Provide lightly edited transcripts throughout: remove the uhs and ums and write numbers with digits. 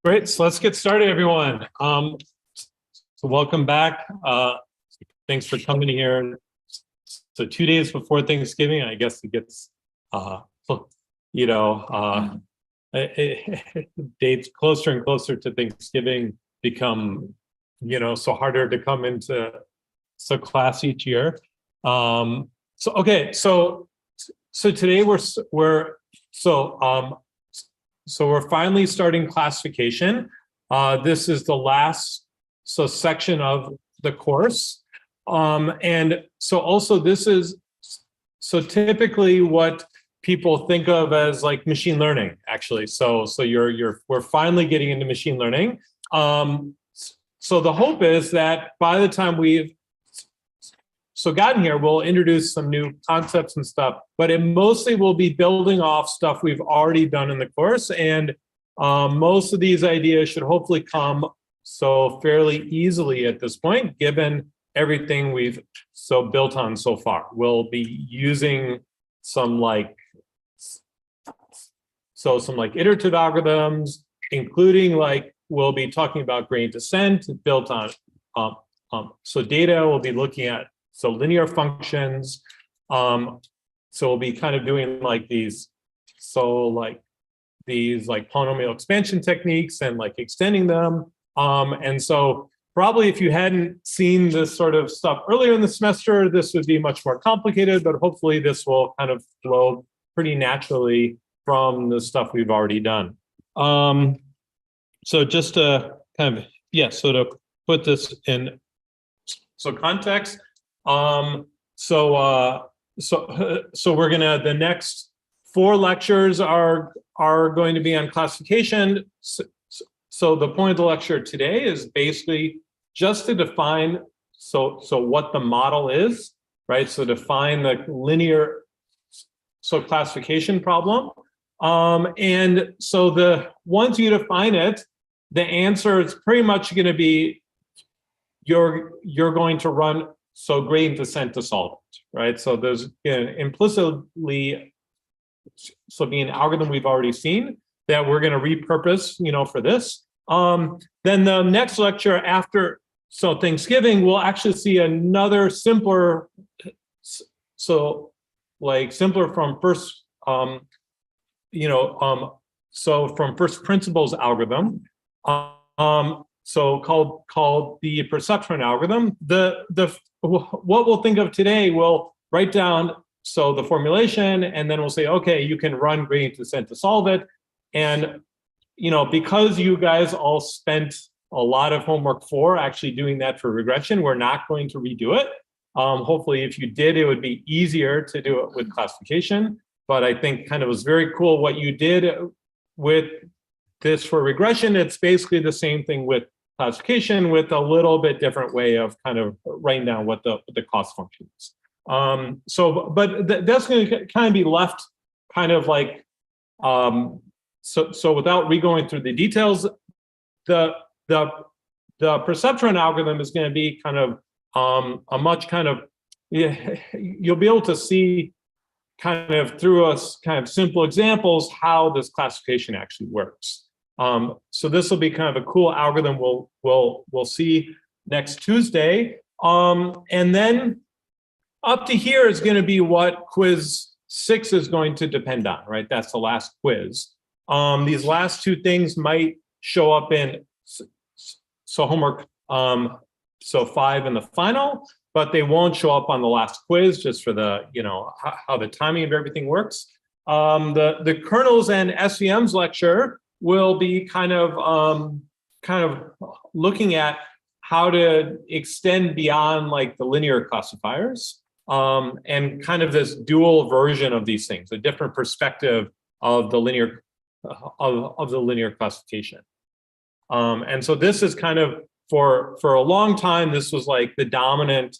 Great, so let's get started, everyone. So welcome back. Thanks for coming here. So 2 days before Thanksgiving, I guess it gets, dates closer and closer to Thanksgiving become, so harder to come into class each year. So today we're finally starting classification. This is the last section of the course. And so also this is typically what people think of as like machine learning, actually. So we're finally getting into machine learning. So the hope is that by the time we've gotten here, we'll introduce some new concepts and stuff, but it mostly will be building off stuff we've already done in the course. And most of these ideas should hopefully come fairly easily at this point, given everything we've built on so far. We'll be using some iterative algorithms, including we'll be talking about gradient descent built on data. We'll be looking at linear functions. So we'll be kind of doing these polynomial expansion techniques and extending them. And so probably if you hadn't seen this sort of stuff earlier in the semester, this would be much more complicated, but hopefully this will kind of flow pretty naturally from the stuff we've already done. So just to kind of, to put this in context, so we're gonna, the next 4 lectures are going to be on classification. So the point of the lecture today is basically just to define what the model is, right? So define the linear classification problem. And so once you define it, the answer is pretty much going to be you're going to run gradient descent to solve it, right? So there's implicitly be an algorithm we've already seen that we're going to repurpose, for this. Then the next lecture after Thanksgiving, we'll actually see another simpler, simpler from first, from first principles algorithm. Called the perceptron algorithm. What we'll think of today, we'll write down the formulation, and then we'll say, okay, you can run gradient descent to solve it. And because you guys all spent a lot of homework for actually doing that for regression, we're not going to redo it. Hopefully, if you did, it would be easier to do it with classification. But I think kind of was very cool what you did with this for regression. It's basically the same thing with classification, with a little bit different way of kind of writing down what the cost function is. But that's going to kind of be left kind of so without re-going through the details, the perceptron algorithm is going to be kind of a much kind of, you'll be able to see kind of through us kind of simple examples how this classification actually works. So this will be kind of a cool algorithm we'll see next Tuesday. And then up to here is going to be what quiz 6 is going to depend on, right? That's the last quiz. These last 2 things might show up in homework 5 in the final, but they won't show up on the last quiz just for the, how the timing of everything works. The kernels and SVMs lecture will be kind of looking at how to extend beyond the linear classifiers, and kind of this dual version of these things, a different perspective of the linear classification. And so this is kind of for a long time, this was the dominant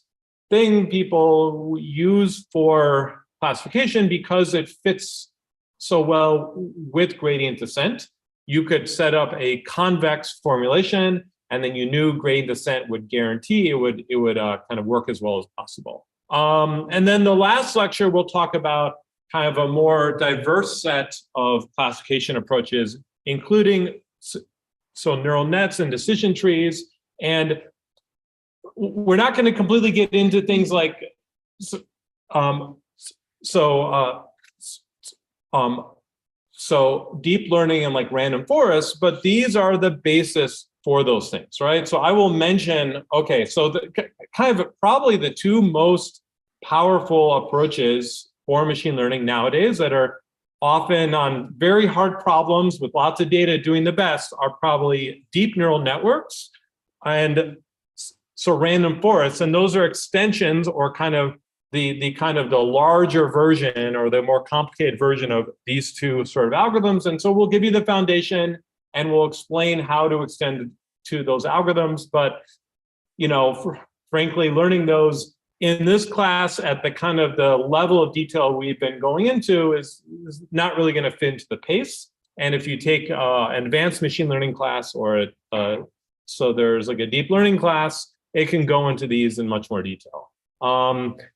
thing people use for classification because it fits so well with gradient descent. You could set up a convex formulation, and then you knew gradient descent would guarantee it would kind of work as well as possible. And then the last lecture, we'll talk about kind of a more diverse set of classification approaches, including neural nets and decision trees. And we're not going to completely get into things like so deep learning and like random forests, but these are the basis for those things, right? So I will mention, okay, so the kind of probably the two most powerful approaches for machine learning nowadays that are often on very hard problems with lots of data doing the best are probably deep neural networks and so random forests, and those are extensions or kind of the larger version or the more complicated version of these two sort of algorithms. And so we'll give you the foundation and we'll explain how to extend to those algorithms. But, frankly, learning those in this class at the kind of the level of detail we've been going into is not really going to fit into the pace. And if you take an advanced machine learning class or so there's like a deep learning class, it can go into these in much more detail.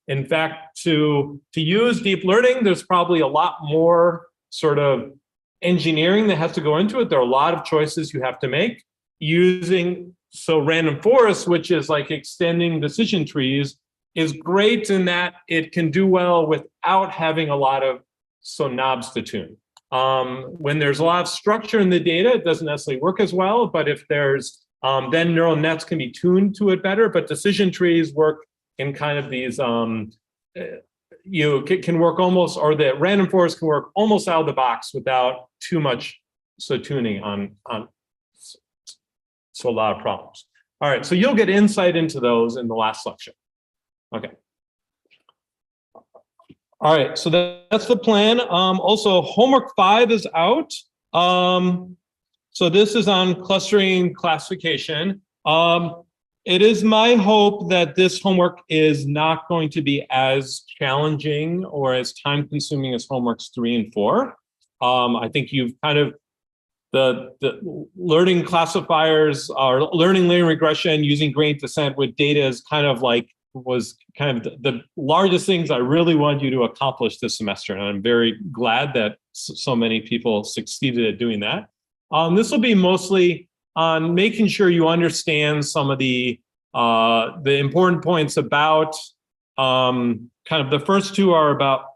In fact, to use deep learning, there's probably a lot more sort of engineering that has to go into it. There are a lot of choices you have to make using, so random forests, which is like extending decision trees, is great in that it can do well without having a lot of knobs to tune. When there's a lot of structure in the data, it doesn't necessarily work as well, but if there's, then neural nets can be tuned to it better, but decision trees work in kind of these, you can work almost, or the random forest can work almost out of the box without too much tuning on a lot of problems. All right, so you'll get insight into those in the last lecture. Okay. All right, so that's the plan. Also, homework 5 is out. So this is on clustering classification. It is my hope that this homework is not going to be as challenging or as time consuming as homeworks 3 and 4. I think you've kind of, the learning classifiers or learning linear regression using gradient descent with data is kind of like, was kind of the largest things I really wanted you to accomplish this semester. And I'm very glad that so many people succeeded at doing that. This will be mostly on making sure you understand some of the important points about kind of the first two are about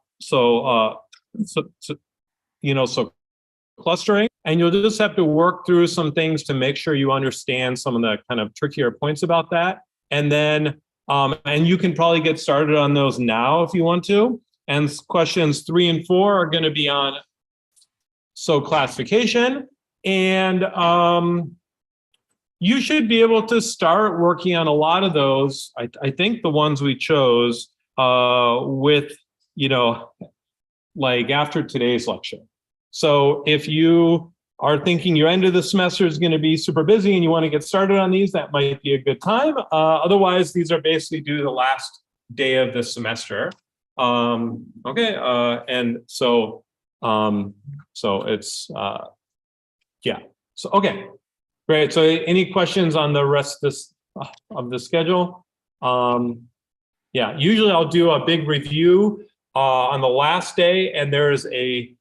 clustering, and you'll just have to work through some things to make sure you understand some of the kind of trickier points about that. And then and you can probably get started on those now if you want to. And questions 3 and 4 are going to be on classification. And you should be able to start working on a lot of those. I think the ones we chose with, like after today's lecture. So if you are thinking your end of the semester is going to be super busy and you want to get started on these, that might be a good time. Otherwise, these are basically due the last day of the semester. Okay, and so it's yeah. So okay, great. So any questions on the rest of the schedule? Yeah, usually I'll do a big review on the last day, and there's a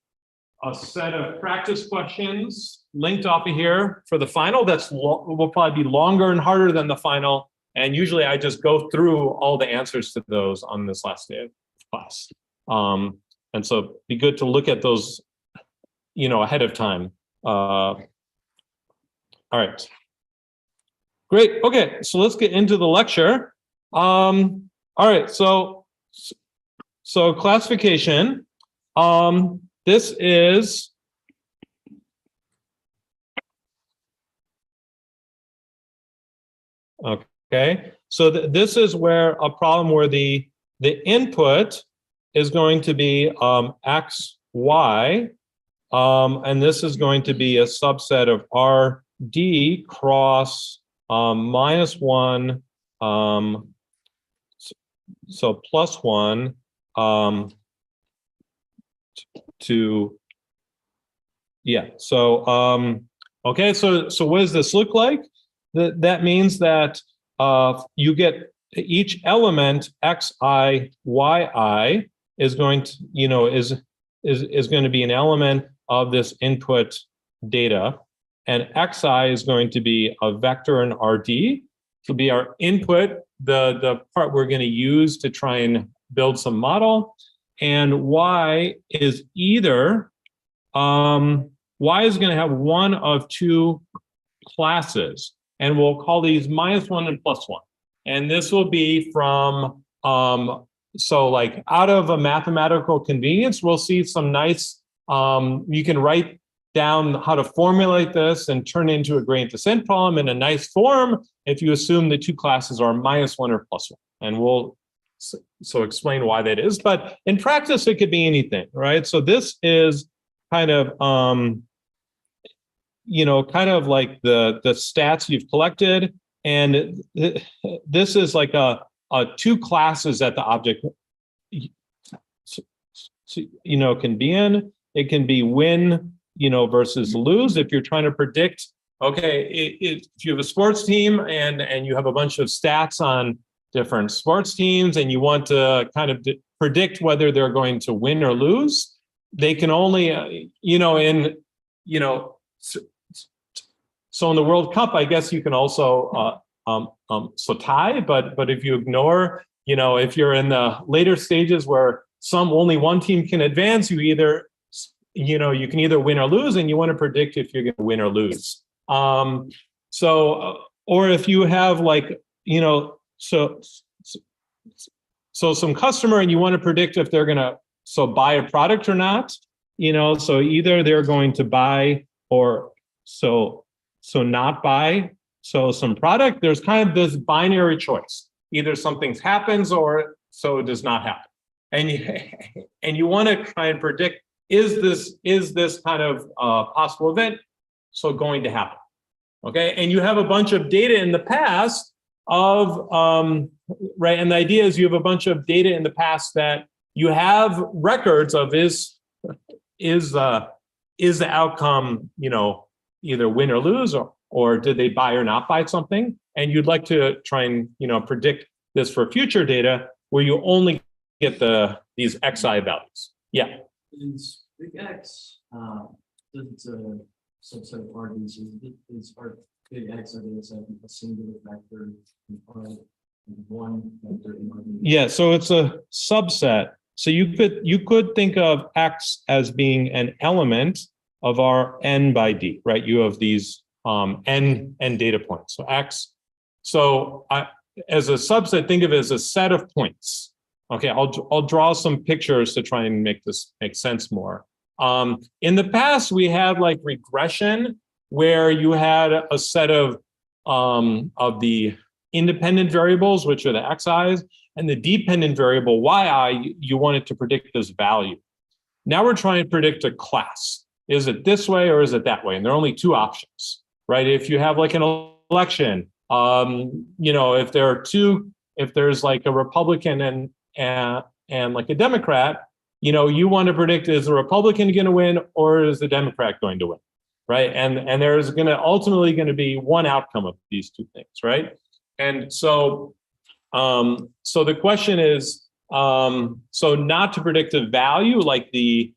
set of practice questions linked off of here for the final. That's will probably be longer and harder than the final. And usually I just go through all the answers to those on this last day of class. And so it'd be good to look at those, ahead of time. All right. Great. Okay, so let's get into the lecture. All right, so classification. This is okay. So this is where a problem where the input is going to be x, y, and this is going to be a subset of R D cross -1, so +1 to yeah. So okay. So what does this look like? That means that you get each element xi, yi is going to is going to be an element of this input data. and xi is going to be a vector in RD. This will be our input, the part we're going to use to try and build some model. And y is either, y is going to have one of two classes, and we'll call these -1 and +1. And this will be from, so like out of a mathematical convenience, we'll see some nice, you can write down how to formulate this and turn it into a gradient descent problem in a nice form if you assume the two classes are -1 or +1. And we'll so explain why that is. But in practice, it could be anything, right? So this is kind of, kind of like the stats you've collected. And this is like a two classes that the object, can be in. It can be win, versus lose. If you're trying to predict, okay, if you have a sports team and you have a bunch of stats on different sports teams and you want to kind of predict whether they're going to win or lose, they can only, so in the World Cup, I guess you can also so tie, but if you ignore, if you're in the later stages where only one team can advance, you either, you can either win or lose, and you want to predict if you're going to win or lose. Or if you have like, so some customer and you want to predict if they're going to buy a product or not, so either they're going to buy or so not buy. So some product, there's kind of this binary choice. Either something happens or so it does not happen. And you want to try and predict, is this kind of possible event so going to happen? Okay, and you have a bunch of data in the past of, right, and the idea is you have a bunch of data in the past that you have records of is the outcome, either win or lose, or did they buy or not buy something? And you'd like to try and, predict this for future data where you only get these xi values. Yeah. Is big X, it's a subset of RD, so is our big X, I guess, a singular vector in R and one vector in RD? Yeah, so it's a subset. So you could think of X as being an element of our n by d, right? You have these n data points. So X. So as a subset, think of it as a set of points. Okay, I'll draw some pictures to try and make this make sense more. In the past, we had like regression where you had a set of the independent variables, which are the xi's, and the dependent variable yi, you wanted to predict this value. Now we're trying to predict a class. Is it this way or is it that way? And there are only two options, right? If you have like an election, if there are two, if there's like a Republican and like a Democrat, you want to predict, is the Republican going to win or is the Democrat going to win, right? And there's ultimately going to be one outcome of these two things, right? And so the question is, so not to predict a value like the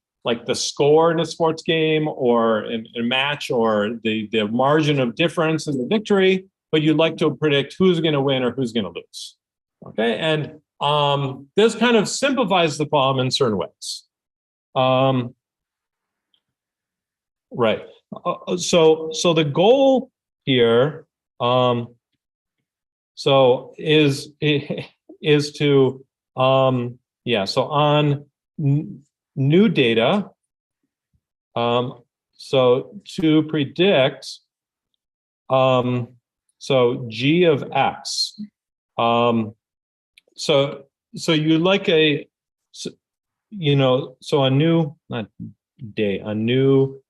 score in a sports game or in a match or the margin of difference in the victory, but you'd like to predict who's going to win or who's going to lose. Okay, and this kind of simplifies the problem in certain ways. Right. So the goal here, so is to so on new data, so to predict, so g of x. So you like so a new, not day, a new,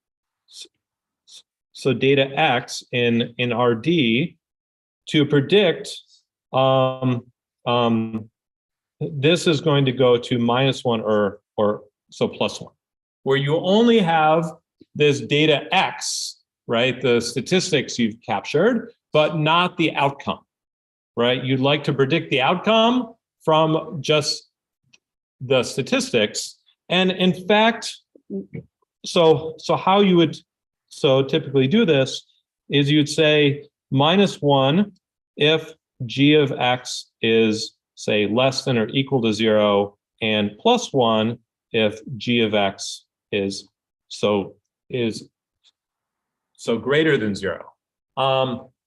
so data x in RD to predict, this is going to go to -1 or so +1, where you only have this data x, right? The statistics you've captured, but not the outcome, right? You'd like to predict the outcome from just the statistics. And in fact, so how you would so typically do this is you'd say -1 if g of x is, say, less than or equal to 0, and +1 if g of x is so greater than 0.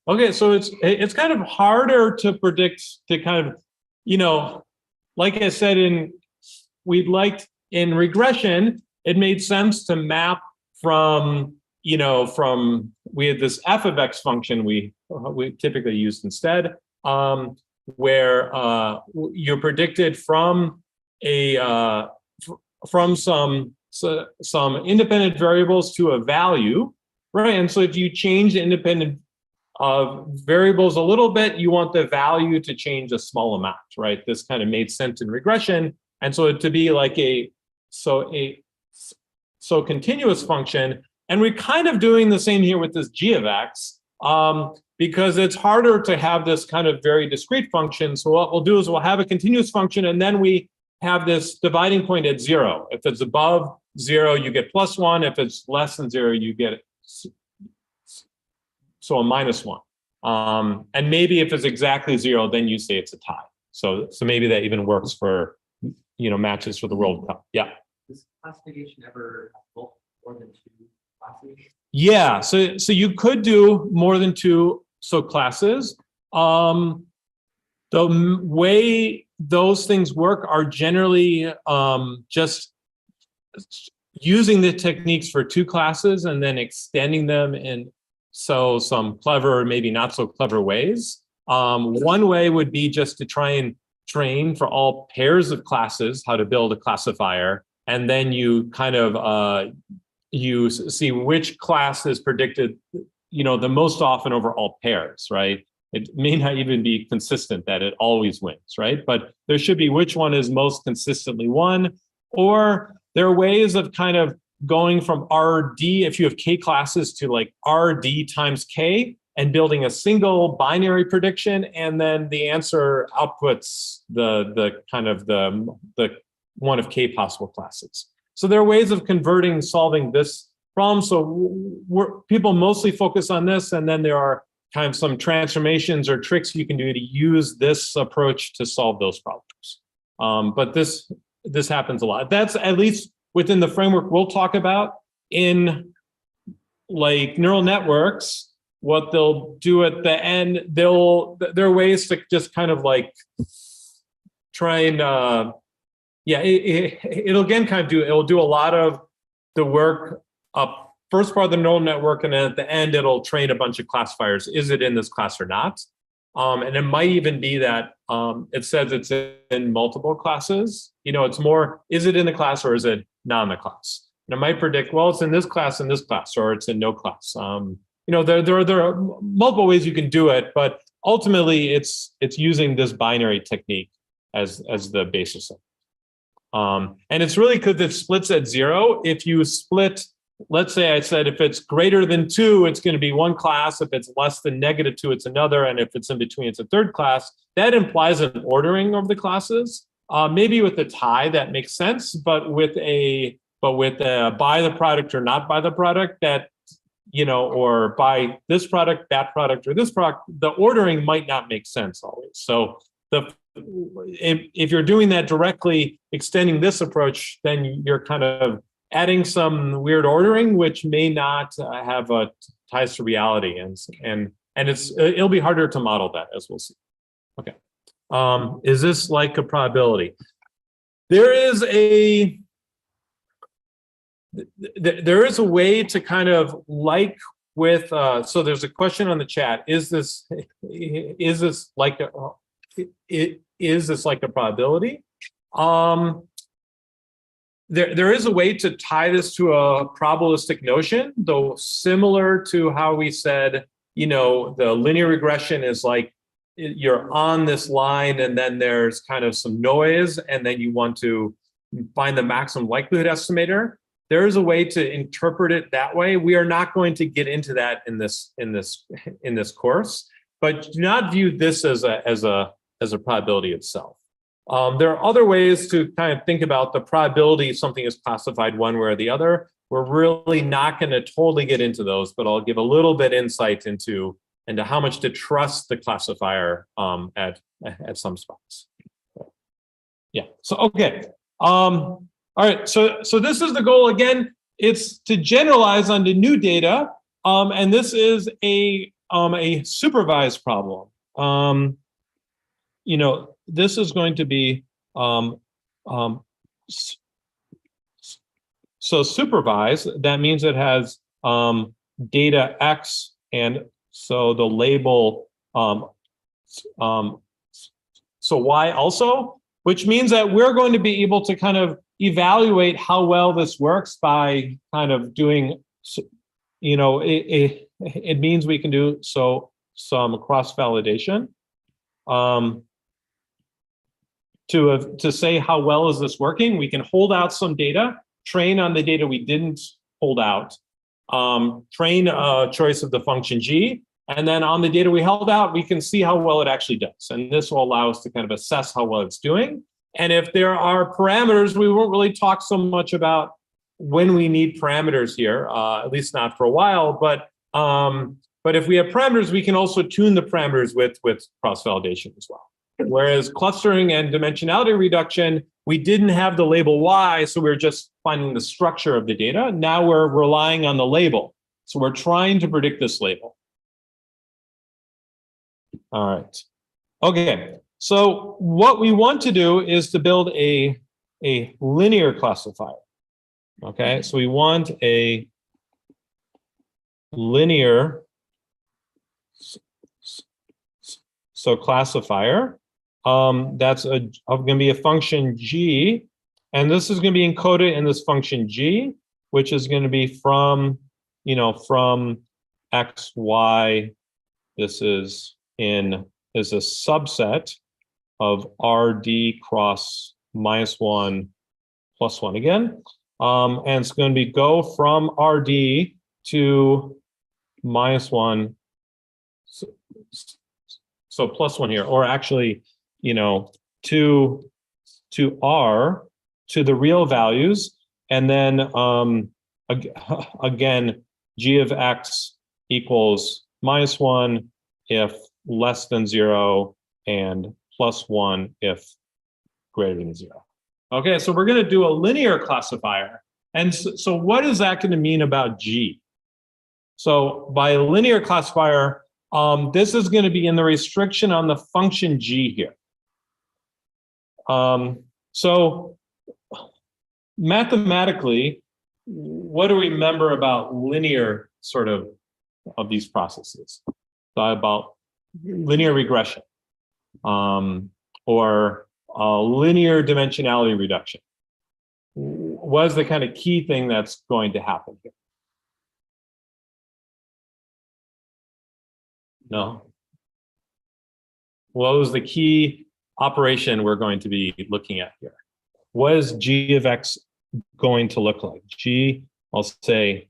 Okay, so it's kind of harder to predict, to kind of, like I said, in regression, it made sense to map from we had this f of x function we typically used instead, where you're predicted from some independent variables to a value, right? And so if you change the independent variables a little bit, you want the value to change a small amount, right? This kind of made sense in regression, and so to be like so continuous function. And we're kind of doing the same here with this g of x, because it's harder to have this kind of very discrete function. So what we'll do is we'll have a continuous function, and then we have this dividing point at 0. If it's above 0, you get +1. If it's less than 0, you get a -1. And maybe if it's exactly 0, then you say it's a tie. So maybe that even works for matches for the World Cup. Yeah. Does classification ever have more than 2 classes? Yeah, so you could do more than 2 classes. The way those things work are generally just using the techniques for 2 classes and then extending them in some clever, maybe not so clever ways. One way would be just to try and train for all pairs of classes how to build a classifier, and then you kind of you see which class is predicted, the most often over all pairs, right? It may not even be consistent that it always wins, right? But there should be which one is most consistently won, or there are ways of kind of going from RD, if you have K classes, to like RD times K and building a single binary prediction, and then the answer outputs the kind of the one of K possible classes. So there are ways of solving this problem. So people mostly focus on this, and then there are kind of some transformations or tricks you can do to use this approach to solve those problems. But this happens a lot. That's at least within the framework we'll talk about. In like neural networks, what they'll do at the end, there are ways to just kind of like try and it'll again kind of it'll do a lot of the work up first part of the neural network, and then at the end it'll train a bunch of classifiers. Is it in this class or not? And it might even be that it says it's in multiple classes. It's more, is it in the class or is it not in the class? And it might predict, well, it's in this class, or it's in no class. There are multiple ways you can do it, but ultimately it's using this binary technique as the basis of it. And it's really because it splits at 0. If you split, let's say I said if it's greater than 2, it's going to be one class. If it's less than -2, it's another. And if it's in between, it's a third class. That implies an ordering of the classes. Maybe with a tie, that makes sense. But with a by the product or not by the product, that, or by this product, that product, or this product, the ordering might not make sense always. So if you're doing that directly, extending this approach, then you're kind of adding some weird ordering, which may not have ties to reality, and it'll be harder to model that, as we'll see. Okay, is this like a probability? There is a way to kind of like with. So there's a question on the chat. Is this like a probability? There is a way to tie this to a probabilistic notion, though similar to how we said, the linear regression is like you're on this line and then there's kind of some noise and then you want to find the maximum likelihood estimator. There is a way to interpret it that way. We are not going to get into that in this course, but do not view this as a probability itself. There are other ways to kind of think about the probability something is classified one way or the other. we're really not going to totally get into those, but I'll give a little bit insight into how much to trust the classifier at some spots. Yeah. So okay. All right. So this is the goal again. It's to generalize onto new data, and this is a supervised problem. You know, this is going to be so supervised. That means it has data X, and so the label so Y also, which means that we're going to be able to kind of evaluate how well this works by kind of doing, you know, it means we can do some cross-validation to say how well is this working. We can hold out some data, train on the data we didn't hold out, train a choice of the function G, and then on the data we held out, we can see how well it actually does. And this will allow us to kind of assess how well it's doing. And if there are parameters, we won't really talk so much about when we need parameters here, at least not for a while. But if we have parameters, we can also tune the parameters with cross-validation as well. Whereas clustering and dimensionality reduction, we didn't have the label Y, so we're just finding the structure of the data. Now we're relying on the label. So we're trying to predict this label. All right. Okay. So what we want to do is to build a linear classifier. Okay. So we want a linear classifier. That's going to be a function G, and this is going to be encoded in this function G, which is going to be from, you know, from X, Y. This is a subset of RD cross -1 + 1 again. And it's going to be go from RD to -1. So +1 here, or actually, you know, to R to the real values. And then again, G of X equals -1 if less than 0 and +1 if greater than 0. Okay, so we're going to do a linear classifier. And so what is that going to mean about G? So by a linear classifier, this is going to be in the restriction on the function G here. So mathematically, what do we remember about linear sort of these processes? About linear regression or linear dimensionality reduction. What is the kind of key thing that's going to happen here? No. What was the key operation we're going to be looking at here? What is G of X going to look like? G, I'll say,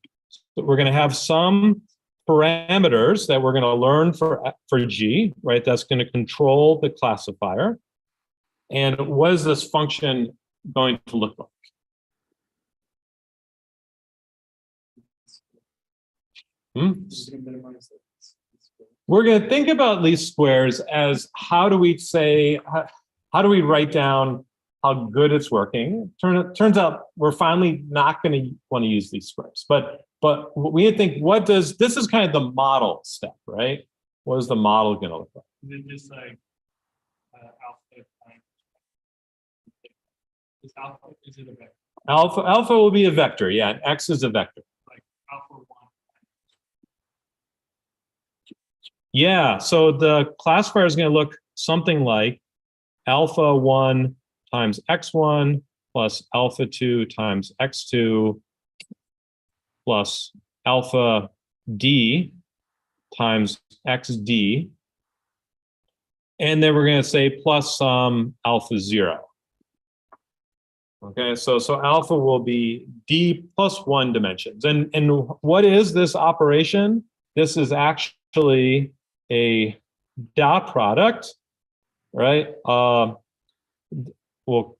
we're going to have some parameters that we're going to learn for G, right? That's going to control the classifier. And what is this function going to look like? We're going to think about least squares as how do we write down how good it's working. Turns out we're finally not going to want to use least squares, but we think this is kind of the model step, right? What is the model going to look like? Is it just like alpha times? Is alpha, is it a vector? Alpha will be a vector, yeah, and X is a vector. Like alpha 1. Yeah, so the classifier is going to look something like alpha 1 times x1 plus alpha 2 times x2 plus alpha d times xd. And then we're going to say plus some alpha 0. Okay, so alpha will be d plus 1 dimensions. And what is this operation? This is actually a dot product, right? We'll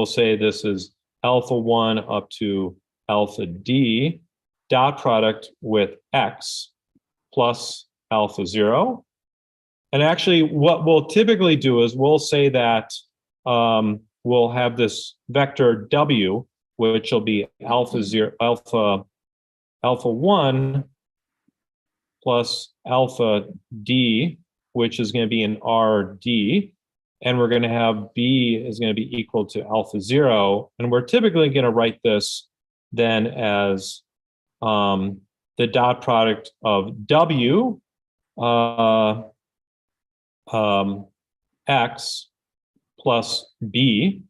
say this is alpha 1 up to alpha d dot product with x plus alpha 0. And actually, what we'll typically do is we'll say that we'll have this vector w, which will be alpha 1 plus alpha d, which is going to be an rd. And we're going to have b is going to be equal to alpha 0. And we're typically going to write this then as the dot product of w x plus b.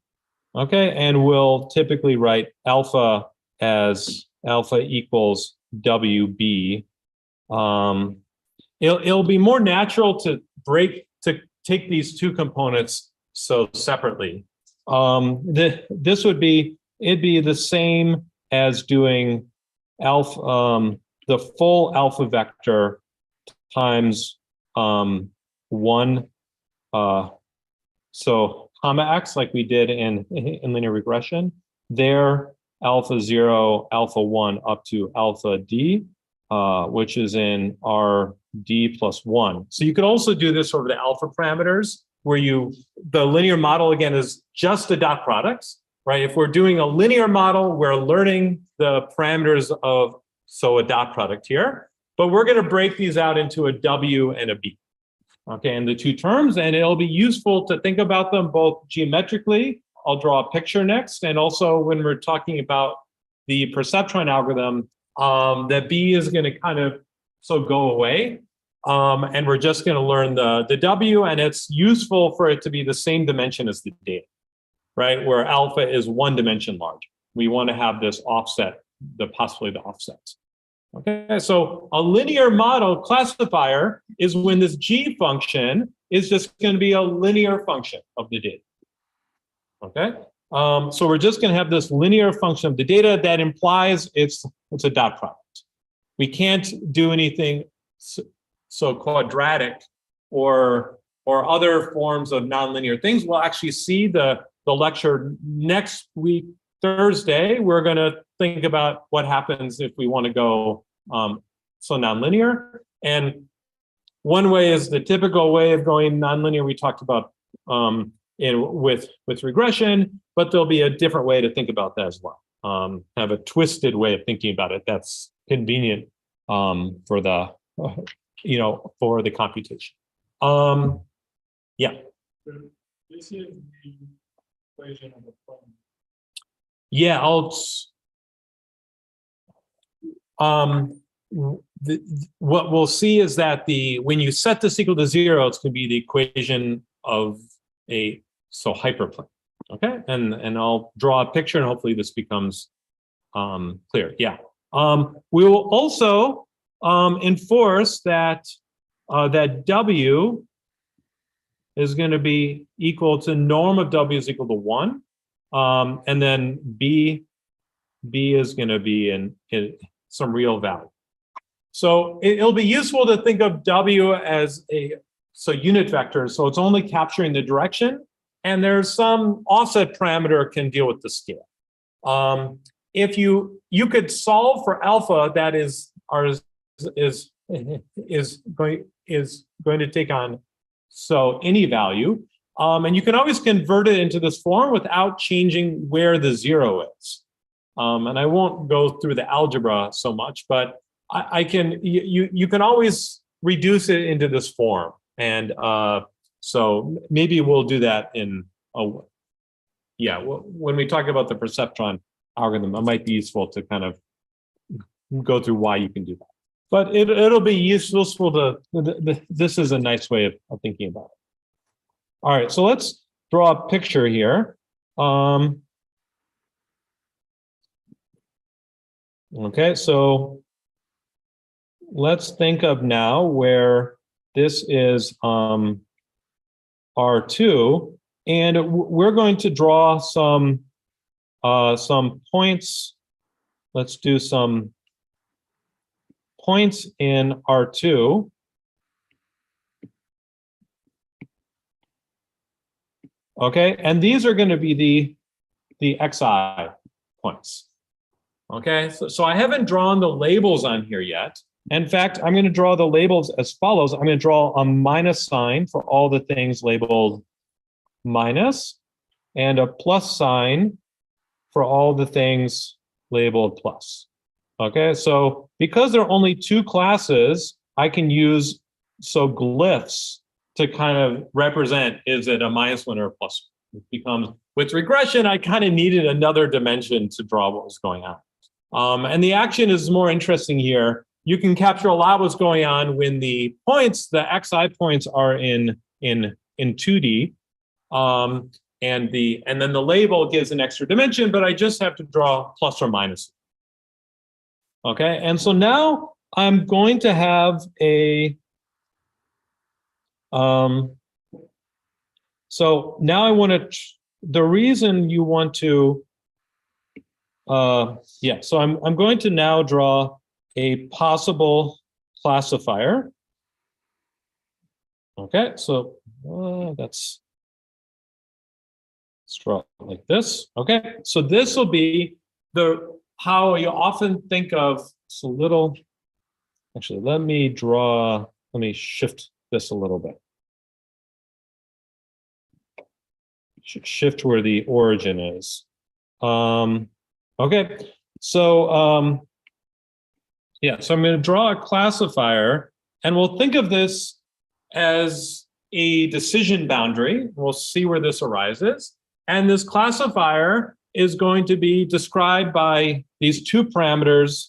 Okay, and we'll typically write alpha as alpha equals wb. It'll be more natural to take these two components so separately. This would be, it'd be the same as doing alpha, the full alpha vector times 1, so comma x, like we did in linear regression. There, alpha 0, alpha 1 up to alpha d, which is in rd plus 1. So you could also do this over the alpha parameters, where the linear model again is just the dot products, right? If we're doing a linear model, we're learning the parameters of, so a dot product here, but we're going to break these out into a w and a b. Okay, and the two terms, and it'll be useful to think about them both geometrically. I'll draw a picture next, and also when we're talking about the perceptron algorithm, that b is going to kind of go away, and we're just going to learn the w, and it's useful for it to be the same dimension as the data, right? Where alpha is 1 dimension large. We want to have this offset, the possibility of the offsets. Okay, so a linear model classifier is when this g function is just going to be a linear function of the data. Okay, so we're just going to have this linear function of the data that implies it's a dot product. We can't do anything so quadratic or other forms of nonlinear things. We'll actually see the lecture next week, Thursday. We're going to think about what happens if we want to go so nonlinear. And one way is the typical way of going nonlinear we talked about with regression, but there'll be a different way to think about that as well. Have a twisted way of thinking about it that's convenient for the for the computation. Yeah. This is the equation of the problem. Yeah, what we'll see is that when you set this equal to 0, it's going to be the equation of a hyperplane. Okay, and I'll draw a picture, and hopefully this becomes clear. Yeah. We will also enforce that that w is going to be equal to norm of w is equal to 1, and then b is going to be in some real value. So it'll be useful to think of w as unit vector, so it's only capturing the direction, and there's some offset parameter can deal with the scale. If you could solve for alpha that is going to take on any value, and you can always convert it into this form without changing where the 0 is. And I won't go through the algebra so much, but you can always reduce it into this form. And so maybe we'll do that when we talk about the perceptron algorithm, it might be useful to kind of go through why you can do that. But it'll be useful this is a nice way of thinking about it. All right, so let's draw a picture here. Okay, so let's think of now where this is R2, and we're going to draw some points. Let's do some points in R2. Okay, and these are going to be the xi. points. Okay, so I haven't drawn the labels on here yet. In fact, I'm going to draw the labels as follows. I'm going to draw a minus sign for all the things labeled minus, and a plus sign for all the things labeled plus. Okay, so because there are only two classes, I can use glyphs to kind of represent, is it a minus one or a plus one? It becomes, with regression, I kind of needed another dimension to draw what was going on. And the action is more interesting here. You can capture a lot of what's going on when the points, the xi points, are in 2D. And then the label gives an extra dimension, but I just have to draw plus or minus. Okay, and so now I'm going to have a so now I want to, the reason you want to so I'm going to now draw a possible classifier. Okay, so let's draw it like this. Okay, so this will be how you often think of, it's a little, actually, let me shift this a little bit. Shift where the origin is. Okay, so so I'm going to draw a classifier, and we'll think of this as a decision boundary. We'll see where this arises. And this classifier is going to be described by these two parameters,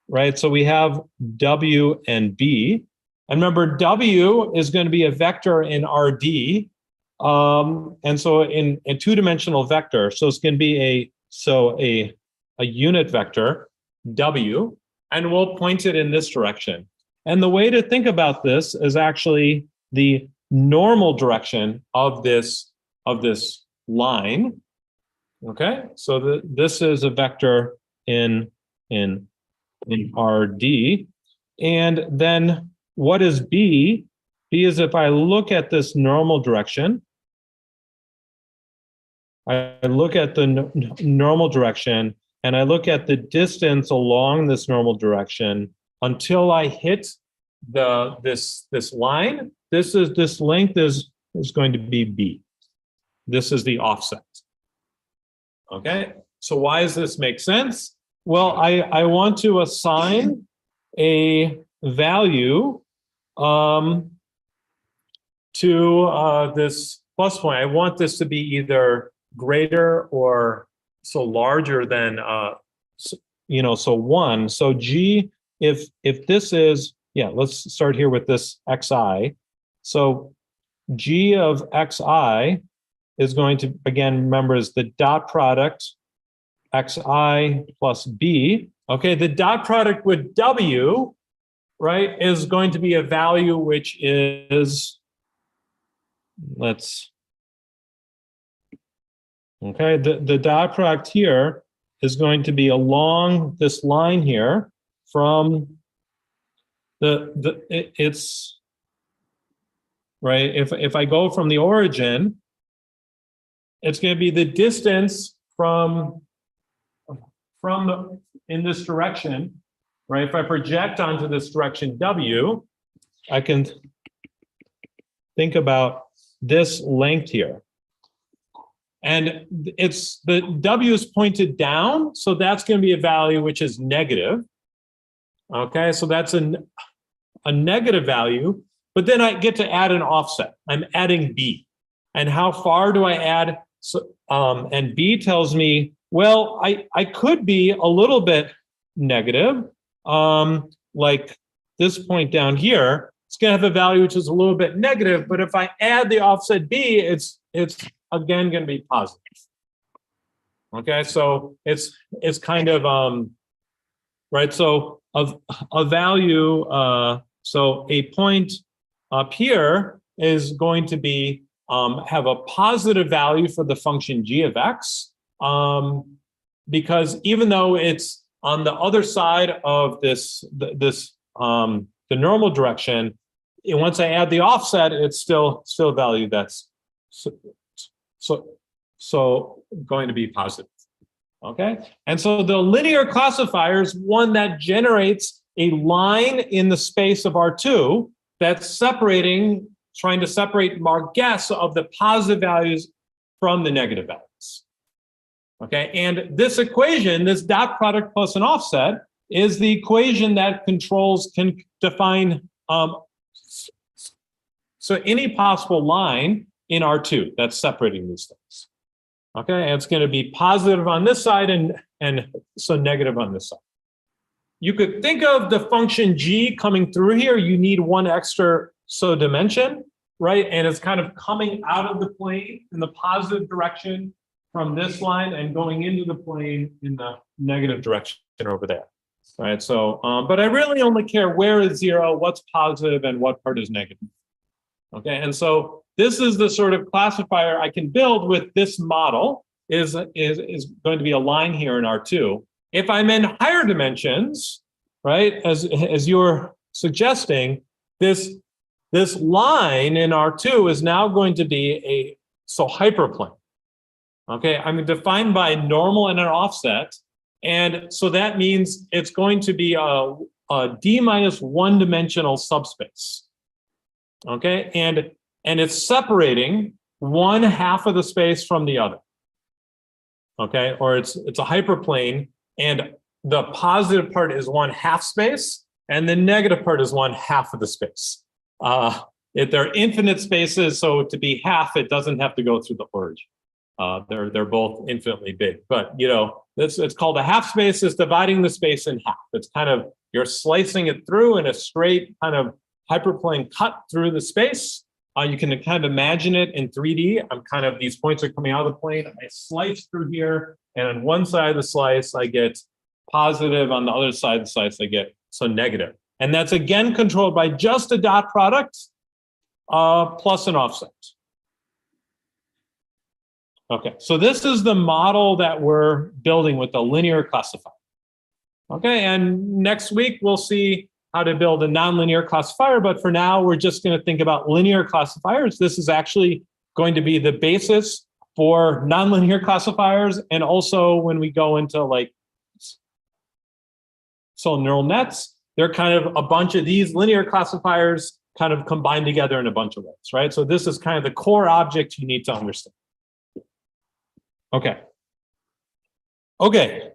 right? So we have W and B. And remember, W is going to be a vector in RD. And so in two-dimensional vector, so it's going to be a unit vector, W, and we'll point it in this direction. And the way to think about this is actually the normal direction of this line. Okay, so this is a vector in RD. And then what is B? B is, if I look at this normal direction, I look at the normal direction, and I look at the distance along this normal direction until I hit this line. This length is going to be B. This is the offset. Okay, so why does this make sense? Well, I want to assign a value to this plus point. I want this to be either greater or larger than so 1. So G, if this is, let's start here with this xi. So G of xi is going to, again, remember, is the dot product xi plus b. Okay, the dot product with W, right, is going to be a value which is, the dot product here is going to be along this line here from it's right. If I go from the origin, it's going to be the distance from in this direction, right? If I project onto this direction W, I can think about this length here. And it's the W is pointed down, so that's going to be a value which is negative. Okay, so that's a negative value, but then I get to add an offset. I'm adding B. And how far do I add? So, and B tells me, well, I could be a little bit negative, like this point down here. It's going to have a value which is a little bit negative, but if I add the offset B, it's again going to be positive. Okay, so it's kind of right. So of a value, so a point up here is going to be have a positive value for the function g of x, because even though it's on the other side of the normal direction, once I add the offset, it's still value that's so going to be positive. Okay, and so the linear classifier is one that generates a line in the space of R2 that's separating, trying to separate our guess of the positive values from the negative values. Okay, and this equation, this dot product plus an offset, is the equation that can define so any possible line in R2 that's separating these things. Okay, and it's going to be positive on this side and so negative on this side. You could think of the function g coming through here. You need one extra dimension, right? And it's kind of coming out of the plane in the positive direction from this line and going into the plane in the negative direction over there. All right, so, but I really only care where is 0, what's positive, and what part is negative. Okay, and so this is the sort of classifier I can build with this model is going to be a line here in R2. If I'm in higher dimensions, right, as you're suggesting, this line in R2 is now going to be a hyperplane. Okay, I'm defined by normal and an offset. And so that means it's going to be a d-1 dimensional subspace. Okay, and it's separating one half of the space from the other. Okay, or it's a hyperplane, and the positive part is one half space, and the negative part is one half of the space. They're infinite spaces, so to be half, it doesn't have to go through the origin. They're both infinitely big, but you know, it's called a half space. Is dividing the space in half. It's kind of, you're slicing it through in a straight kind of hyperplane cut through the space. You can kind of imagine it in 3D. These points are coming out of the plane. I slice through here, and on one side of the slice, I get positive. On the other side of the slice, I get negative. And that's again controlled by just a dot product plus an offset. Okay, so this is the model that we're building with the linear classifier. Okay, and next week we'll see how to build a nonlinear classifier, but for now we're just going to think about linear classifiers. This is actually going to be the basis for nonlinear classifiers, and also when we go into neural nets, they're kind of a bunch of these linear classifiers kind of combined together in a bunch of ways, right? So this is kind of the core object you need to understand. Okay. Okay.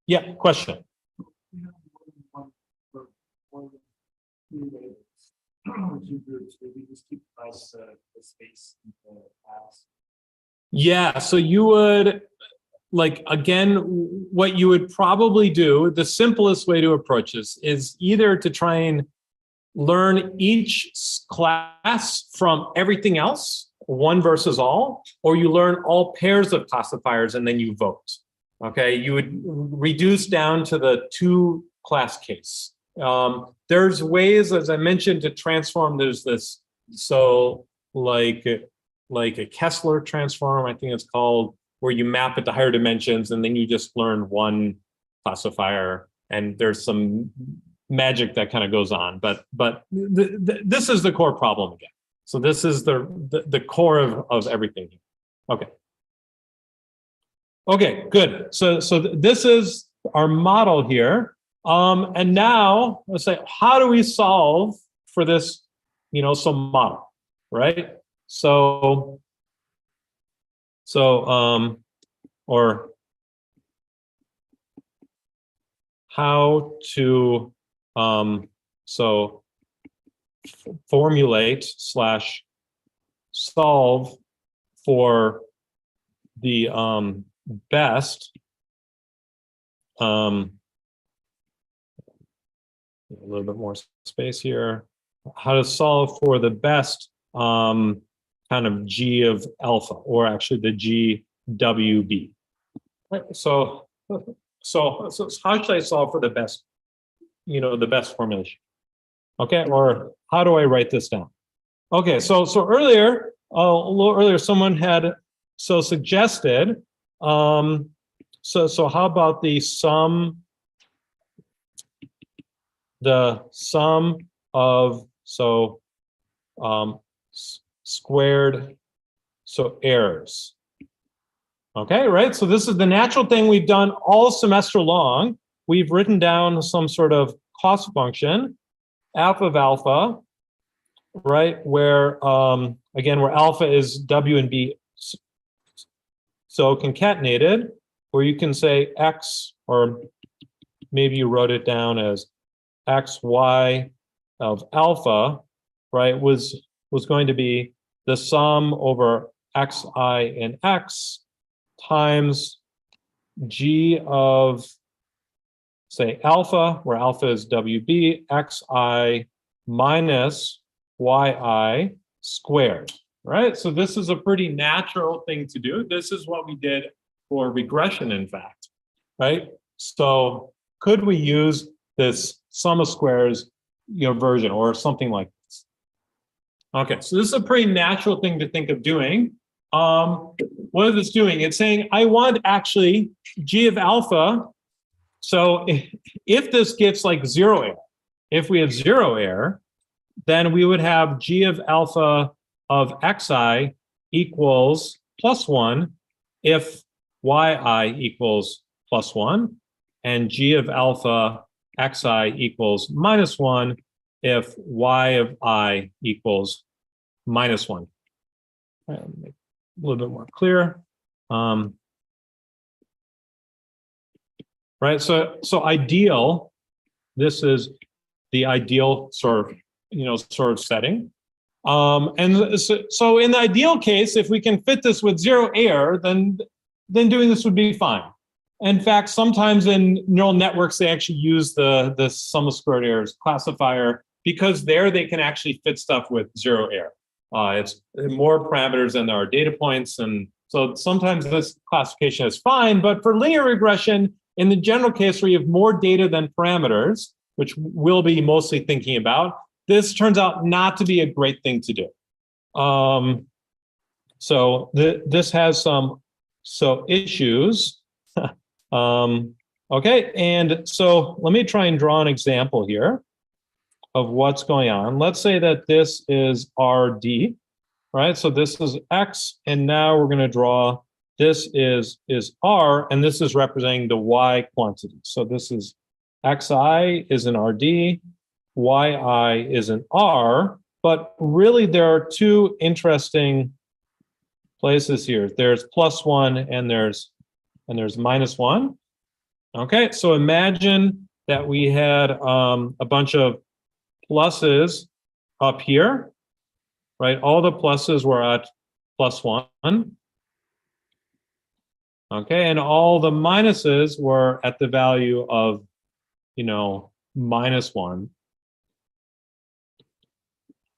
Yeah, question. Yeah, so you would, again, what you would probably do, the simplest way to approach this is either to try and learn each class from everything else, one versus all, or you learn all pairs of classifiers and then you vote. Okay, you would reduce down to the 2 class case. There's ways, as I mentioned, to transform. There's this, so like a Kessler transform, I think it's called, where you map it to higher dimensions and then you just learn one classifier, and there's some magic that kind of goes on. But this is the core problem again. So this is the core of everything here. Okay. Okay, good. So this is our model here. And now let's say, how do we solve for this, some model, right? Or how to, formulate / solve for the best a little bit more space here, how to solve for the best kind of G of alpha, or actually the GWB. Right? So how should I solve for the best, the best formulation? Okay, or how do I write this down? Okay, so earlier, a little earlier, someone had suggested. So how about the sum of squared errors? Okay, right? So this is the natural thing we've done all semester long. We've written down some sort of cost function, f of alpha, right? Where, again, where alpha is W and B. So concatenated, where you can say X, or maybe you wrote it down as XY of alpha, right, was going to be the sum over XI and X times G of, say, alpha, where alpha is WB, XI minus YI squared, right? So this is a pretty natural thing to do. This is what we did for regression, in fact, right? So could we use this sum of squares, version or something like this? Okay, so this is a pretty natural thing to think of doing. What is this doing? It's saying I want actually G of alpha. So if this gets like zero error, if we have zero error, then we would have G of alpha of Xi equals +1 if Yi equals +1, and G of alpha Xi equals -1 if Y of I equals -1. Right, let me make it a little bit more clear. Right, so ideal, this is the ideal sort of setting. And so in the ideal case, if we can fit this with zero error, then doing this would be fine. In fact, sometimes in neural networks, they actually use the sum of squared errors classifier, because there they can actually fit stuff with zero error. It's more parameters than there are data points. And so sometimes this classification is fine, but for linear regression, in the general case where you have more data than parameters, which we'll be mostly thinking about, this turns out not to be a great thing to do. So this has some issues. Okay, and so let me try and draw an example here of what's going on. Let's say that this is RD, right? So this is X, and now we're going to draw, this is R, and this is representing the Y quantity. So this is XI is an RD, YI is an R, but really there are two interesting places here. There's +1 and there's -1. Okay, so imagine that we had a bunch of pluses up here, right? All the pluses were at +1. Okay, and all the minuses were at the value of, -1.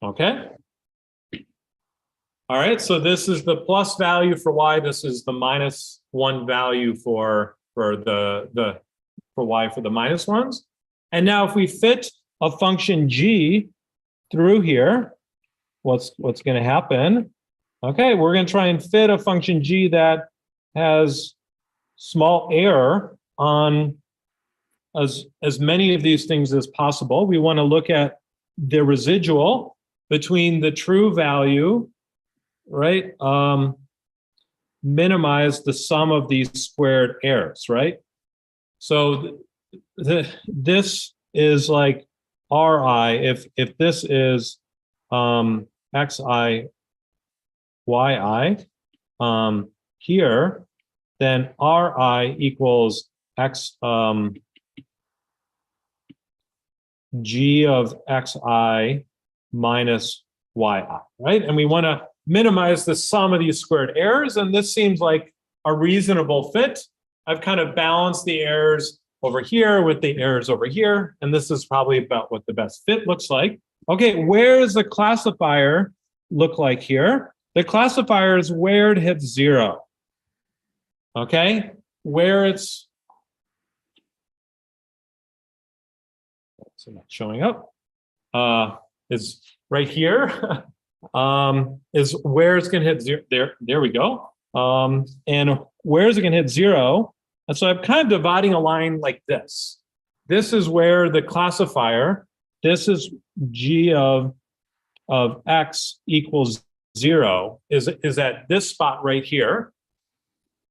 Okay. All right, so this is the plus value for Y. This is the -1 value for Y for the -1s. And now if we fit a function G through here, what's going to happen? Okay, we're going to try and fit a function G that has small error on as many of these things as possible. We want to look at the residual between the true value, right? Minimize the sum of these squared errors, right? So this is like Ri. If this is Xi, Yi here, then Ri equals X G of Xi minus Yi, right? And we want to minimize the sum of these squared errors, and this seems like a reasonable fit. I've kind of balanced the errors over here with the errors over here, and this is probably about what the best fit looks like. Okay, where does the classifier look like here? The classifier is where it hits 0. Okay, where it's not showing up is right here. Is where it's going to hit 0. There we go. And where is it going to hit 0? And so I'm kind of dividing a line like this. This is where the classifier, this is G of X equals 0, is at this spot right here.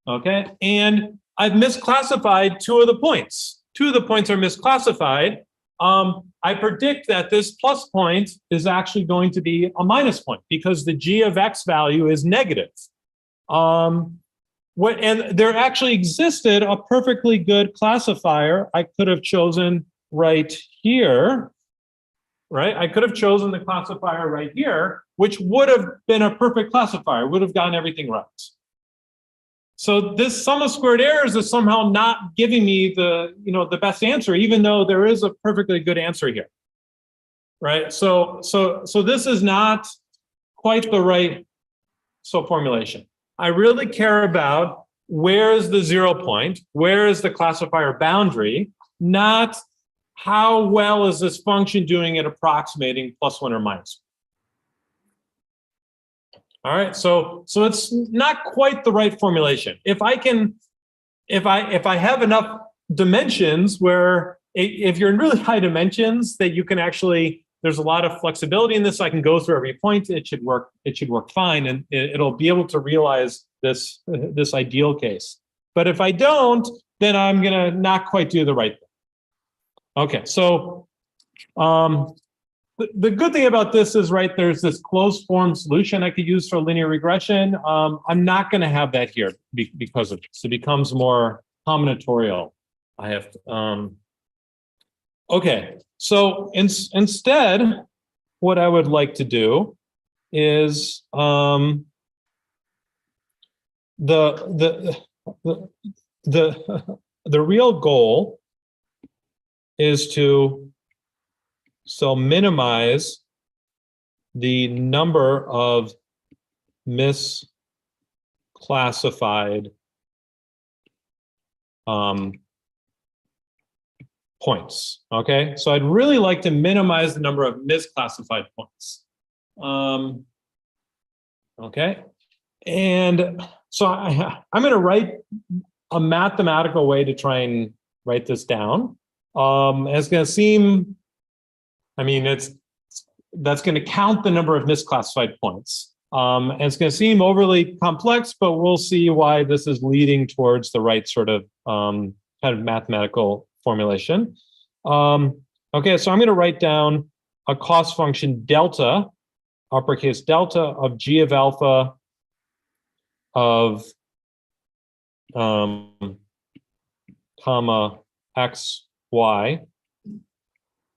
Okay, and I've misclassified two of the points. Two of the points are misclassified. I predict that this plus point is actually going to be a minus point because the g of x value is negative. And there actually existed a perfectly good classifier I could have chosen right here, right? I could have chosen the classifier right here, which would have been a perfect classifier, would have gotten everything right. So this sum of squared errors is somehow not giving me the best answer, even though there is a perfectly good answer here, right? So this is not quite the right formulation. I really care about where is the 0 point, where is the classifier boundary, not how well is this function doing at approximating +1 or -1. All right, so it's not quite the right formulation. If I have enough dimensions where if you're in really high dimensions that you can actually, there's a lot of flexibility in this. I can go through every point. It should work fine, and it'll be able to realize this ideal case. But if I don't, then I'm gonna not quite do the right thing. Okay, so the good thing about this is, right, there's this closed form solution I could use for linear regression. I'm not going to have that here because of this. It becomes more combinatorial. I have to, okay, so instead, what I would like to do is the real goal is to minimize the number of misclassified points. Okay, so I'd really like to minimize the number of misclassified points. Okay, and so I'm going to write a mathematical way to try and write this down. It's going to seem, I mean, that's going to count the number of misclassified points. And it's going to seem overly complex, but we'll see why this is leading towards the right sort of kind of mathematical formulation. Okay, so I'm going to write down a cost function delta, uppercase delta of g of alpha of comma x, y.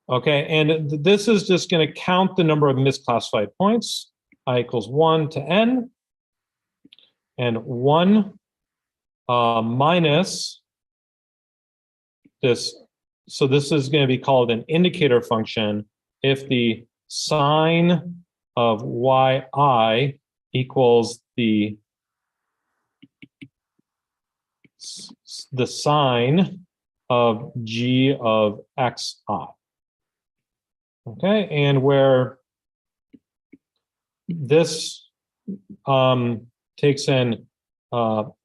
Okay, and this is just going to count the number of misclassified points. I equals 1 to n, and 1 minus this. So this is going to be called an indicator function if the sine of yi equals the sine of g of xi. Okay, and where this takes in, so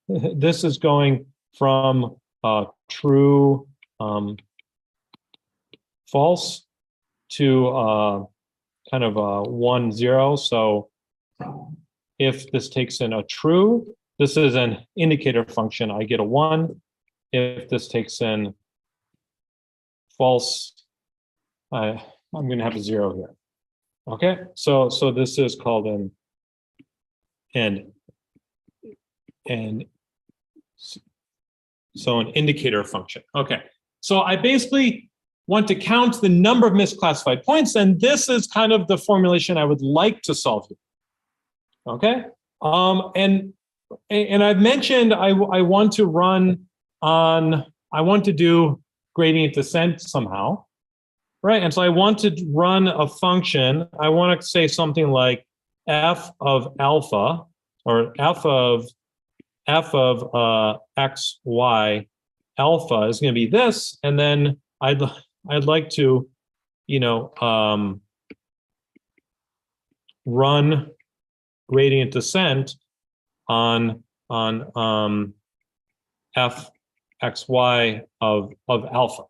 this is going from true, false to kind of 1, 0. So if this takes in a true, this is an indicator function, I get a 1. If this takes in false, I'm going to have a 0 here. Okay, so this is called an indicator function. Okay, so I basically want to count the number of misclassified points, and this is kind of the formulation I would like to solve here. Okay, and I've mentioned I want to run on, I want to do gradient descent somehow, right? And so I want to run a function. I want to say something like f of alpha, or f of x, y, alpha is going to be this, and then I'd like to, run gradient descent on f x, y of alpha.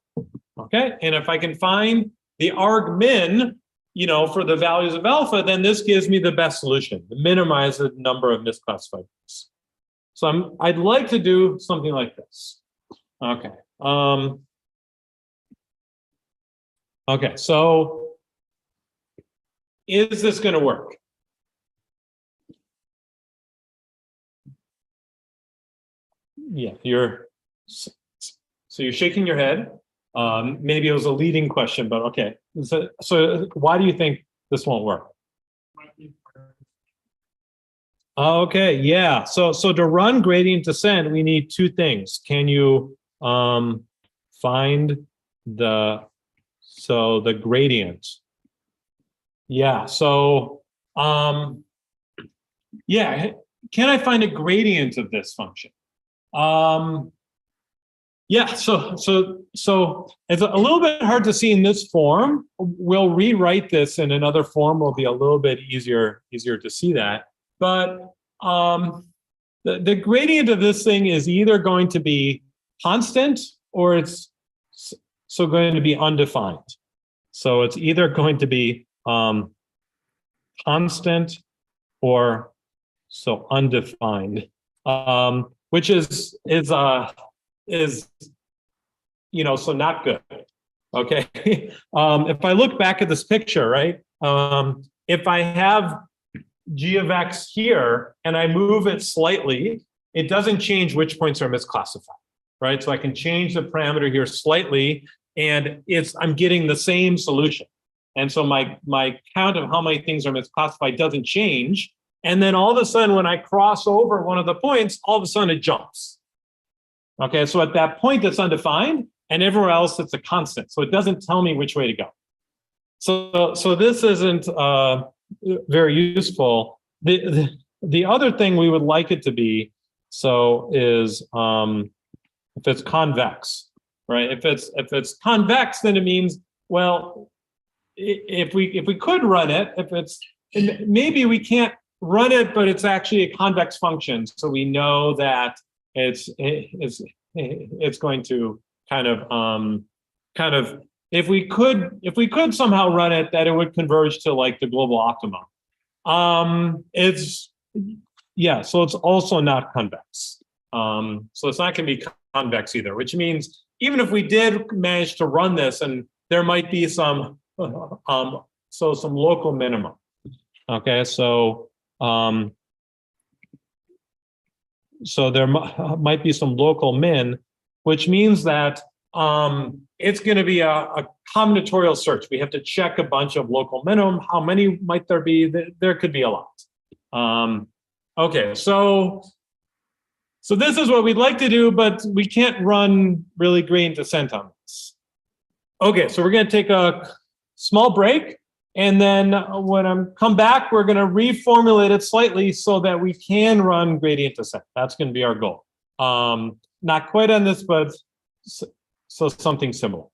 Okay, and if I can find the argmin for the values of alpha, then this gives me the best solution, minimize the number of misclassified points. So I'd like to do something like this. Okay. Okay, so is this going to work? Yeah, so you're shaking your head. Maybe it was a leading question, but okay. So why do you think this won't work? Okay, yeah. So to run gradient descent, we need two things. Can you find the gradient? Yeah. So yeah. Can I find a gradient of this function? Yeah, so it's a little bit hard to see in this form. We'll rewrite this in another form. Will be a little bit easier to see that. But the gradient of this thing is either going to be constant or it's going to be undefined. So it's either going to be constant or undefined, which is so not good. Okay. If I look back at this picture, right? If I have g of x here and I move it slightly, it doesn't change which points are misclassified, right? So I can change the parameter here slightly, and I'm getting the same solution. And so my count of how many things are misclassified doesn't change. And then all of a sudden, when I cross over one of the points, all of a sudden it jumps. Okay, so at that point, it's undefined, and everywhere else, it's a constant. So it doesn't tell me which way to go. So this isn't very useful. The other thing we would like it to be is if it's convex, right? If it's convex, then it means, well, if we could run it, maybe we can't run it, but it's actually a convex function, so we know that it's going to kind of if we could somehow run it, that it would converge to like the global optimum. So it's also not convex. So it's not going to be convex either, which means even if we did manage to run this, and there might be some local minimum. Okay, so there might be some local min, which means that it's going to be a combinatorial search. We have to check a bunch of local minimum. How many might there be? There could be a lot. Okay, so this is what we'd like to do, but we can't run really gradient descent on this. Okay, so we're going to take a small break. And then when I come back, we're going to reformulate it slightly so that we can run gradient descent. That's going to be our goal. Not quite on this, but so something similar.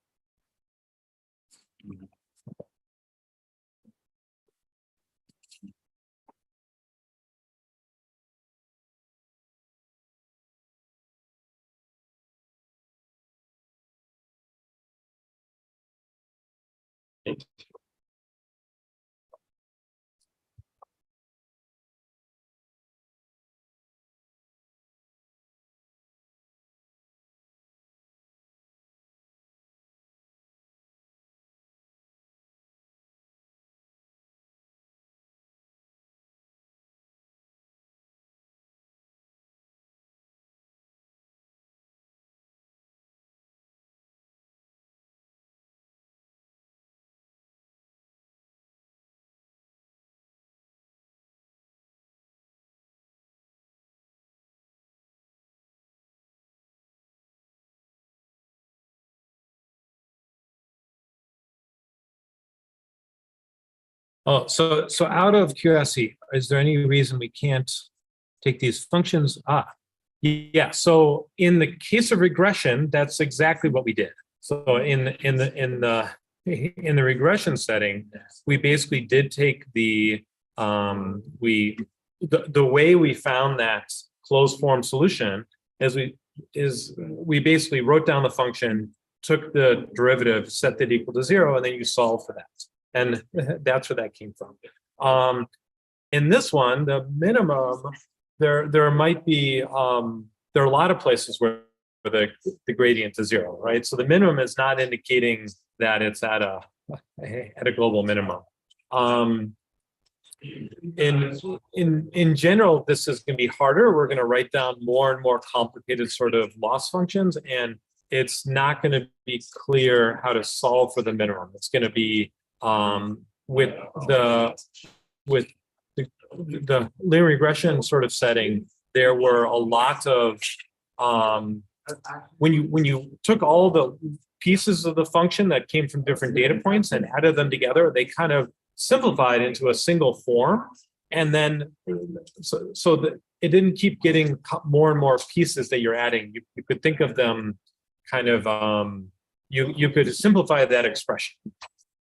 Oh, so out of curiosity, is there any reason we can't take these functions? Yeah. So in the case of regression, that's exactly what we did. So in the regression setting, we basically did take the way we found that closed form solution is we basically wrote down the function, took the derivative, set that equal to 0, and then you solve for that. And that's where that came from. In this one, the minimum, there might be, there are a lot of places where the gradient is 0, right? So the minimum is not indicating that it's at a global minimum. In general, this is going to be harder. We're going to write down more and more complicated sort of loss functions, and it's not going to be clear how to solve for the minimum. It's going to be with the linear regression sort of setting. There were a lot of when you took all the pieces of the function that came from different data points and added them together, they kind of simplified into a single form, and then so that it didn't keep getting more and more pieces that you're adding. You could think of them kind of you could simplify that expression.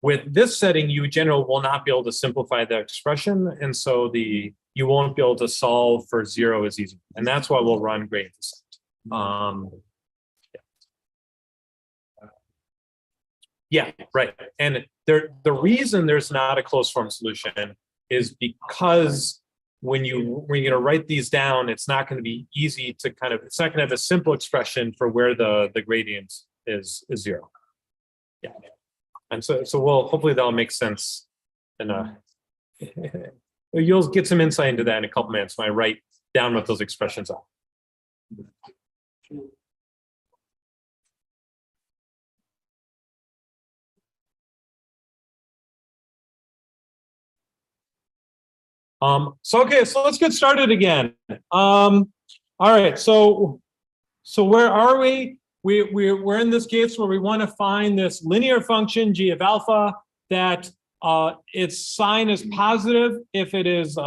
With this setting, you generally will not be able to simplify the expression, and so you won't be able to solve for 0 as easy, and that's why we'll run gradient descent. Yeah, right. And the reason there's not a closed form solution is because when you're going to write these down, it's not going to be easy to it's not going to have a simple expression for where the gradient is 0. Yeah. And so we'll hopefully that'll make sense. And you'll get some insight into that in a couple minutes when I write down what those expressions are. So let's get started again. All right, so where are we? We're in this case where we want to find this linear function g of alpha that its sign is positive if it is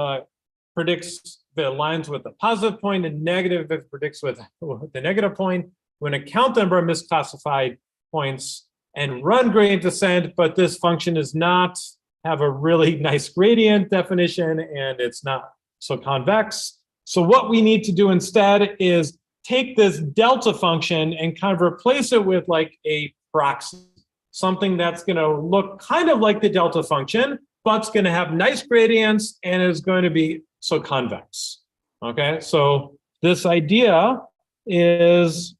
predicts if it aligns with the positive point, and negative if it predicts with the negative point. We're going to count the number of misclassified points and run gradient descent, but this function is not have a really nice gradient definition, and it's not so convex. So what we need to do instead is take this delta function and kind of replace it with like a proxy, something that's going to look kind of like the delta function, but it's going to have nice gradients and is going to be so convex. Okay, so this idea is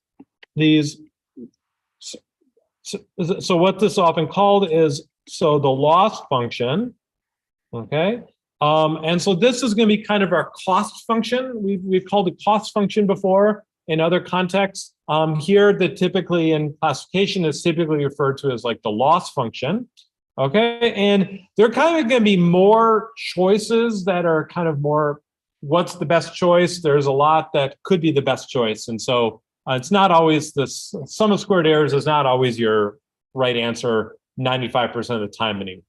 these. So what this is often called is the loss function, okay? And so this is going to be kind of our cost function. We've called it cost function before in other contexts. Here, typically in classification is typically referred to as like the loss function, okay? And there kind of going to be more choices that are kind of more, what's the best choice? There's a lot that could be the best choice. And so it's not always this, sum of squared errors is not always your right answer 95% of the time anyway.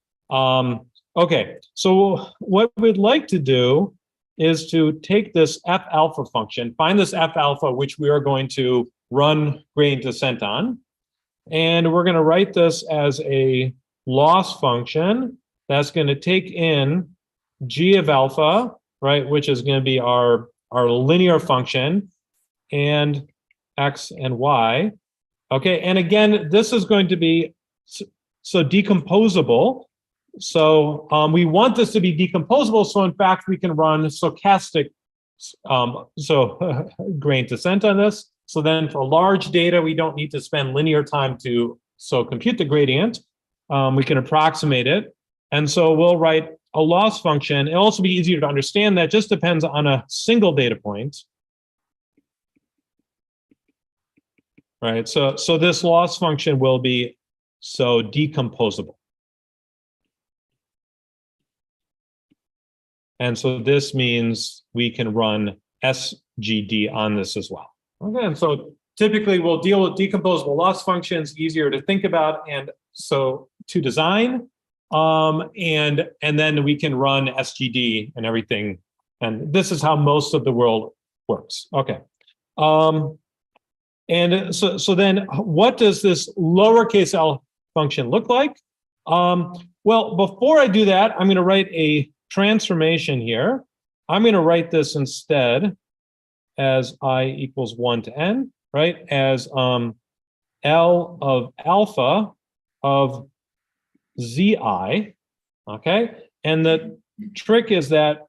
Okay, so what we'd like to do is to take this F alpha function, find this F alpha, which we are going to run gradient descent on. And we're going to write this as a loss function that's going to take in g of alpha, right, which is going to be our linear function, and x and y. Okay, and again, this is going to be so decomposable. So we want this to be decomposable. So in fact, we can run stochastic gradient descent on this. So then for large data, we don't need to spend linear time to compute the gradient. We can approximate it. And so we'll write a loss function. It'll also be easier to understand that just depends on a single data point. Right, so this loss function will be decomposable. And so this means we can run SGD on this as well. Okay, and so typically we'll deal with decomposable loss functions, easier to think about and so to design. And then we can run SGD and everything. And this is how most of the world works. Okay. And so then what does this lowercase l function look like? Well, before I do that, I'm going to write a transformation here. I'm going to write this instead as I equals 1 to n, right? As L of alpha of zi, Okay, and the trick is that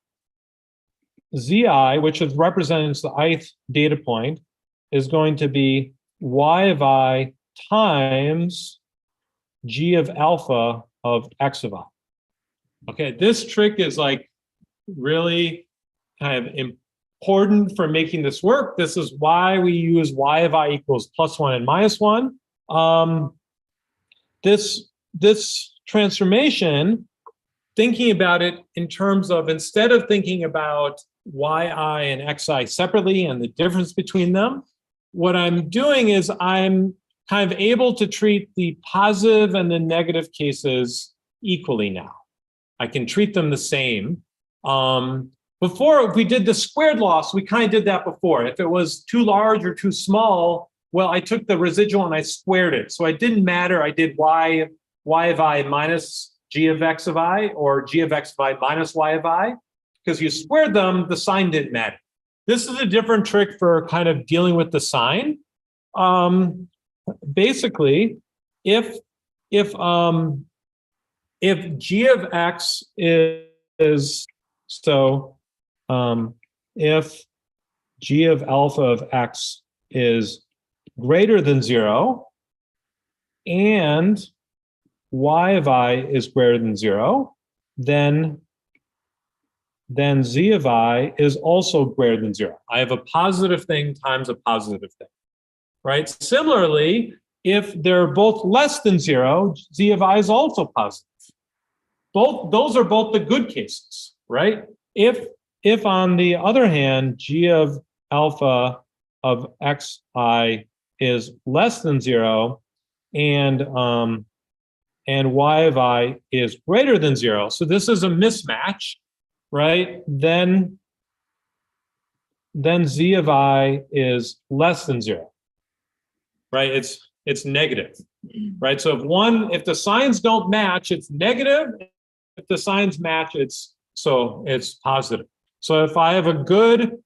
Zi, which is represents the ith data point, is going to be y of I times g of alpha of x of I. Okay, this trick is like really kind of important for making this work. This is why we use y of I equals +1 and -1. This transformation, thinking about it in terms of, instead of thinking about yi and xi separately and the difference between them, what I'm doing is I'm kind of able to treat the positive and the negative cases equally now. I can treat them the same. Before, if we did the squared loss, we kind of did that before. If it was too large or too small, well, I took the residual and I squared it. So it didn't matter. I did y of I minus g of x of I or g of x of I minus y of I. Because you squared them, the sign didn't matter. This is a different trick for kind of dealing with the sign. Basically, if g of x is so, if g of alpha of x is greater than 0 and y of I is greater than 0, then z of I is also greater than 0. I have a positive thing times a positive thing, right? Similarly, if they're both less than 0, z of I is also positive. Those are both the good cases, right? If on the other hand, g of alpha of xi is less than 0 and y of I is greater than 0, so this is a mismatch, right? Then z of I is less than 0, right? It's negative, right? So if the signs don't match, it's negative. If the signs match, it's positive. So if I have a good,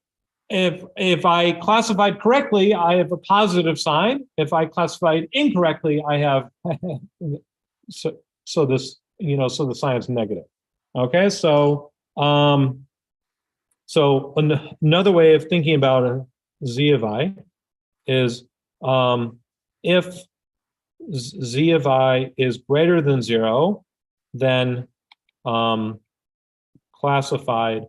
if I classified correctly, I have a positive sign. If I classified incorrectly, I have so this, so the sign is negative. Okay, so another way of thinking about a z of I is if z of I is greater than 0, then classified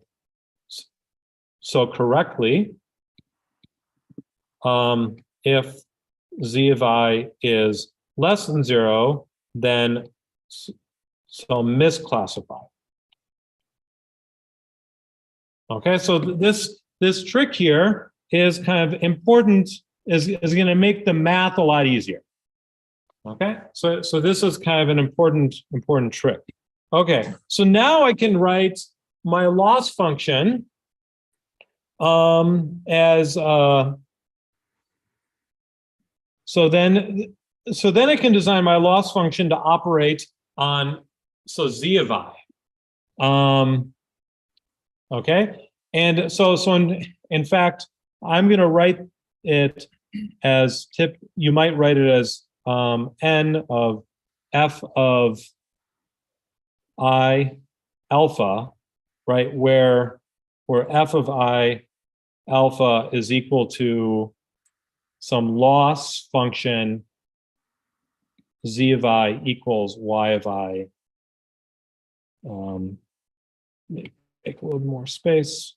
so correctly. If z of I is less than 0, then so misclassified. Okay, so this trick here is kind of important, is going to make the math a lot easier. Okay, so this is kind of an important trick. Okay, so now I can write my loss function as so then I can design my loss function to operate on z of I. Okay, and so in fact, I'm going to write it as you might write it as n of f of I alpha, right, where f of I alpha is equal to some loss function z of I equals y of I. Make a little more space.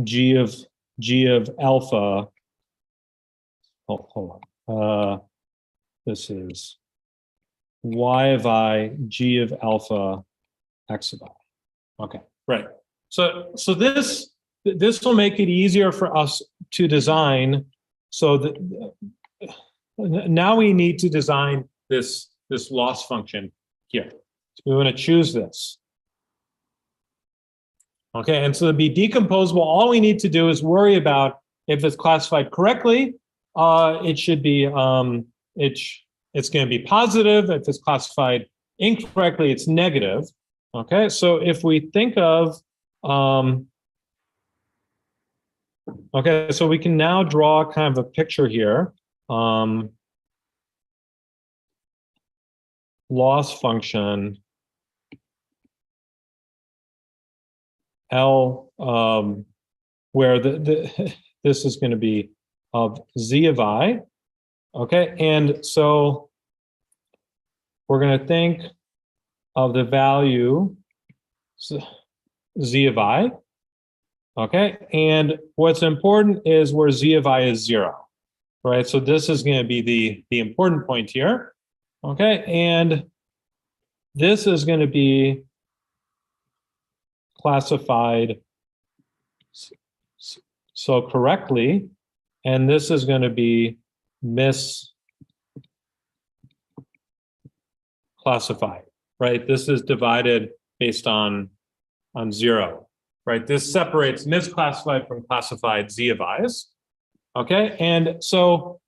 G of alpha. Hold on. This is y of I g of alpha x of I. Okay, right. So this will make it easier for us to design. So that now we need to design this loss function here. So we want to choose this. Okay, and so to be decomposable, all we need to do is worry about if it's classified correctly. It should be it's going to be positive. If it's classified incorrectly, it's negative. Okay, so if we think of okay, so we can now draw kind of a picture here. loss function L, where this is going to be of z of I. Okay, and so we're going to think of the value z of I. Okay, and what's important is where z of I is 0, right? So this is going to be the important point here. Okay, and this is going to be classified so correctly, and this is going to be misclassified, right? This is divided based on 0, right? This separates misclassified from classified z of i's. Okay, and so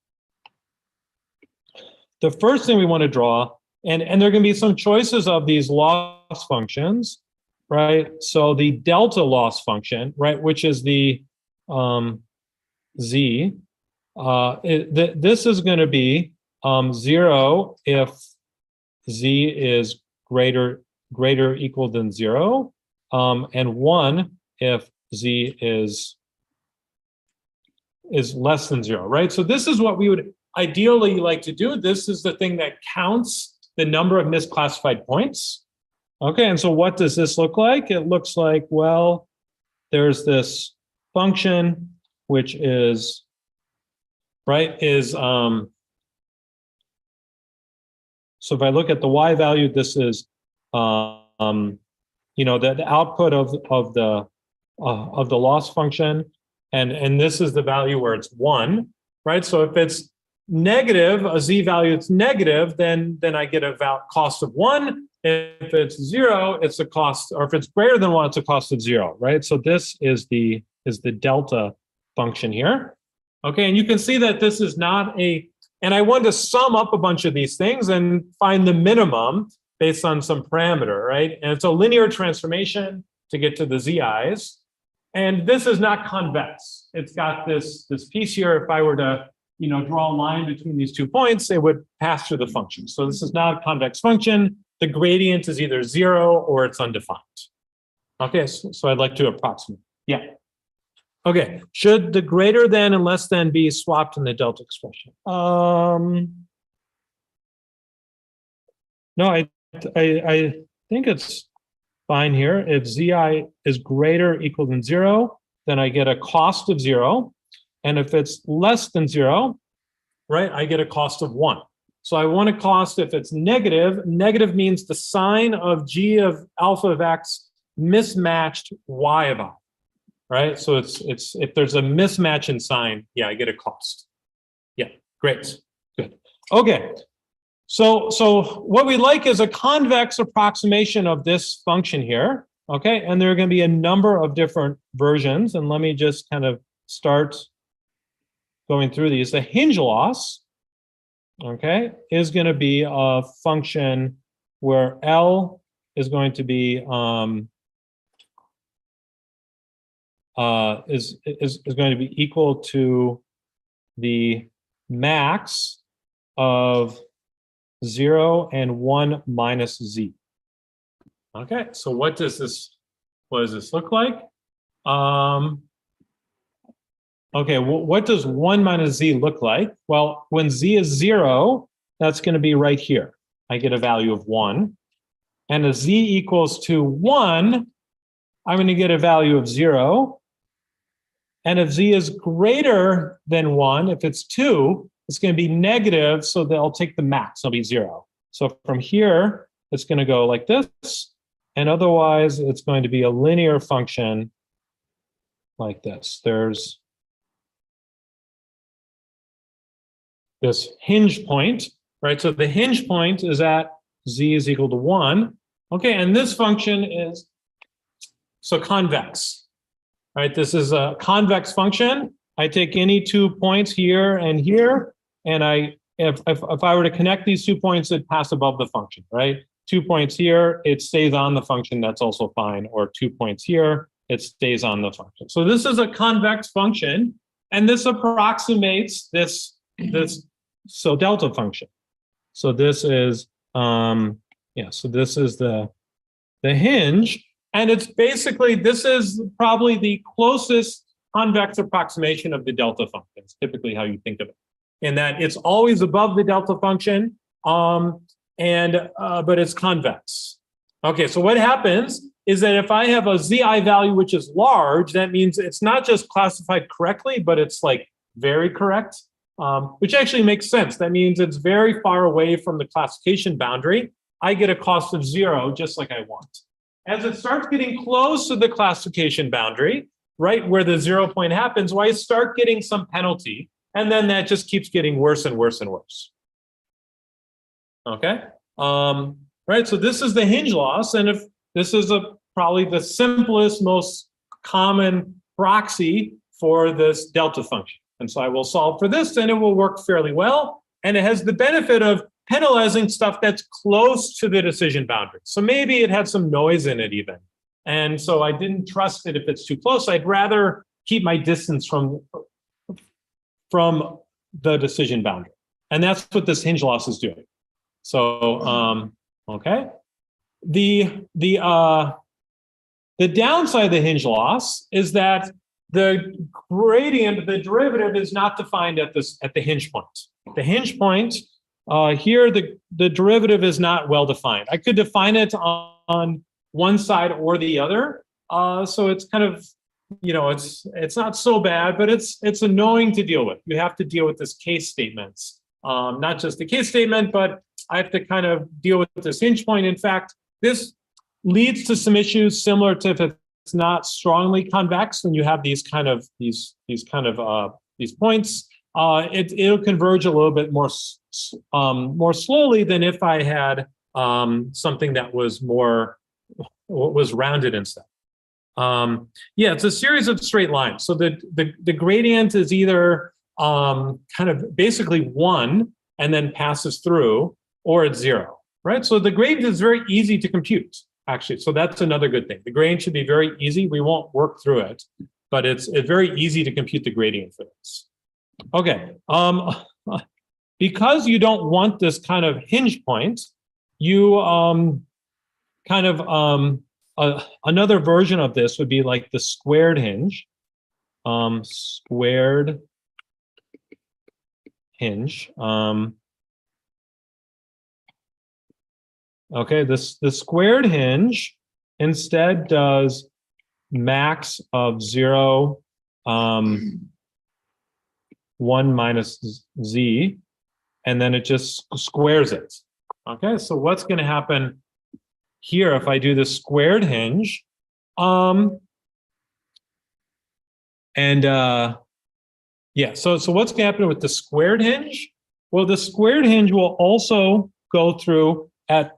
the first thing we want to draw, and there are going to be some choices of these loss functions, right? So the delta loss function, right, which is the z, this is going to be 0 if z is greater equal than 0, and 1 if z is less than 0, right? So this is what we would ideally like to do. This is the thing that counts the number of misclassified points. Okay, and so what does this look like? It looks like, well, there's this function which is, right, so if I look at the y value, this is, the output of the loss function, and this is the value where it's 1, right? So if it's negative, a z value that's negative, then I get a cost of 1. If it's 0, it's a cost, or if it's greater than 1, it's a cost of 0, right? So this is the delta function here. Okay, and you can see that this is not and I want to sum up a bunch of these things and find the minimum based on some parameter, right? And it's a linear transformation to get to the zi's. And this is not convex. It's got this piece here. If I were to draw a line between these 2 points, it would pass through the function. So this is not a convex function. The gradient is either 0 or it's undefined. Okay, so I'd like to approximate. Yeah. Okay, should the greater than and less than be swapped in the delta expression? No, I think it's fine here. If zi is greater or equal than 0, then I get a cost of 0. And if it's less than 0, right, I get a cost of 1. So I want a cost if it's negative. Negative means the sign of g of alpha of x mismatched y of I, right? So it's if there's a mismatch in sign, yeah, I get a cost. Yeah, great, good. Okay, so what we like is a convex approximation of this function here, okay? And there are going to be a number of different versions, and let me just kind of start going through these. The hinge loss, okay, is going to be a function where L is going to be is going to be equal to the max of 0 and 1 minus z. Okay, so what does this look like? Okay, what does 1 minus z look like? Well, when z is 0, that's going to be right here. I get a value of 1. And as z equals to 1, I'm going to get a value of 0. And if z is greater than 1, if it's 2, it's going to be negative, so they'll take the max, it'll be 0. So from here, it's going to go like this. And otherwise, it's going to be a linear function like this. There's this hinge point, right? So the hinge point is at z is equal to 1. Okay, and this function is convex, right? This is a convex function. I take any 2 points here and here, and if I were to connect these 2 points, it'd pass above the function, right? 2 points here, it stays on the function, that's also fine. Or 2 points here, it stays on the function. So this is a convex function, and this approximates this delta function. So this is Yeah, so this is the hinge, and it's basically, this is probably the closest convex approximation of the delta function. It's typically how you think of it, in that it's always above the delta function, but it's convex. Okay, so what happens is that if I have a zi value which is large, that means it's not just classified correctly, but it's like very correct, which actually makes sense. That means it's very far away from the classification boundary. I get a cost of 0 just like I want. As it starts getting close to the classification boundary, right where the 0 point happens, well, I start getting some penalty, and then that just keeps getting worse and worse and worse. Okay, right, so this is the hinge loss, and if this is probably the simplest, most common proxy for this delta function. And so I will solve for this, and it will work fairly well, and it has the benefit of penalizing stuff that's close to the decision boundary. So maybe it had some noise in it even. And so I didn't trust it if it's too close. I'd rather keep my distance from the decision boundary. And that's what this hinge loss is doing. So, okay. The downside of the hinge loss is that the gradient, the derivative, is not defined at the hinge point. The hinge point, here, the derivative is not well defined. I could define it on one side or the other. So it's kind of, it's not so bad, but it's annoying to deal with. You have to deal with this case statements, not just the case statement, but I have to kind of deal with this hinge point. In fact, this leads to some issues similar to if it's not strongly convex, when you have these points. It'll converge a little bit more slowly than if I had something that was rounded instead. Yeah, it's a series of straight lines. So the gradient is either kind of basically 1 and then passes through, or it's 0, right? So the gradient is very easy to compute, actually. So that's another good thing. The gradient should be very easy. We won't work through it, but it's very easy to compute the gradient for this. Okay, because you don't want this kind of hinge point, you another version of this would be like the squared hinge. Squared hinge. Okay, the squared hinge instead does max of 0, 1 minus z, and then it just squares it. Okay, so what's going to happen here if I do the squared hinge? Yeah, so what's going to happen with the squared hinge? Well, the squared hinge will also go through at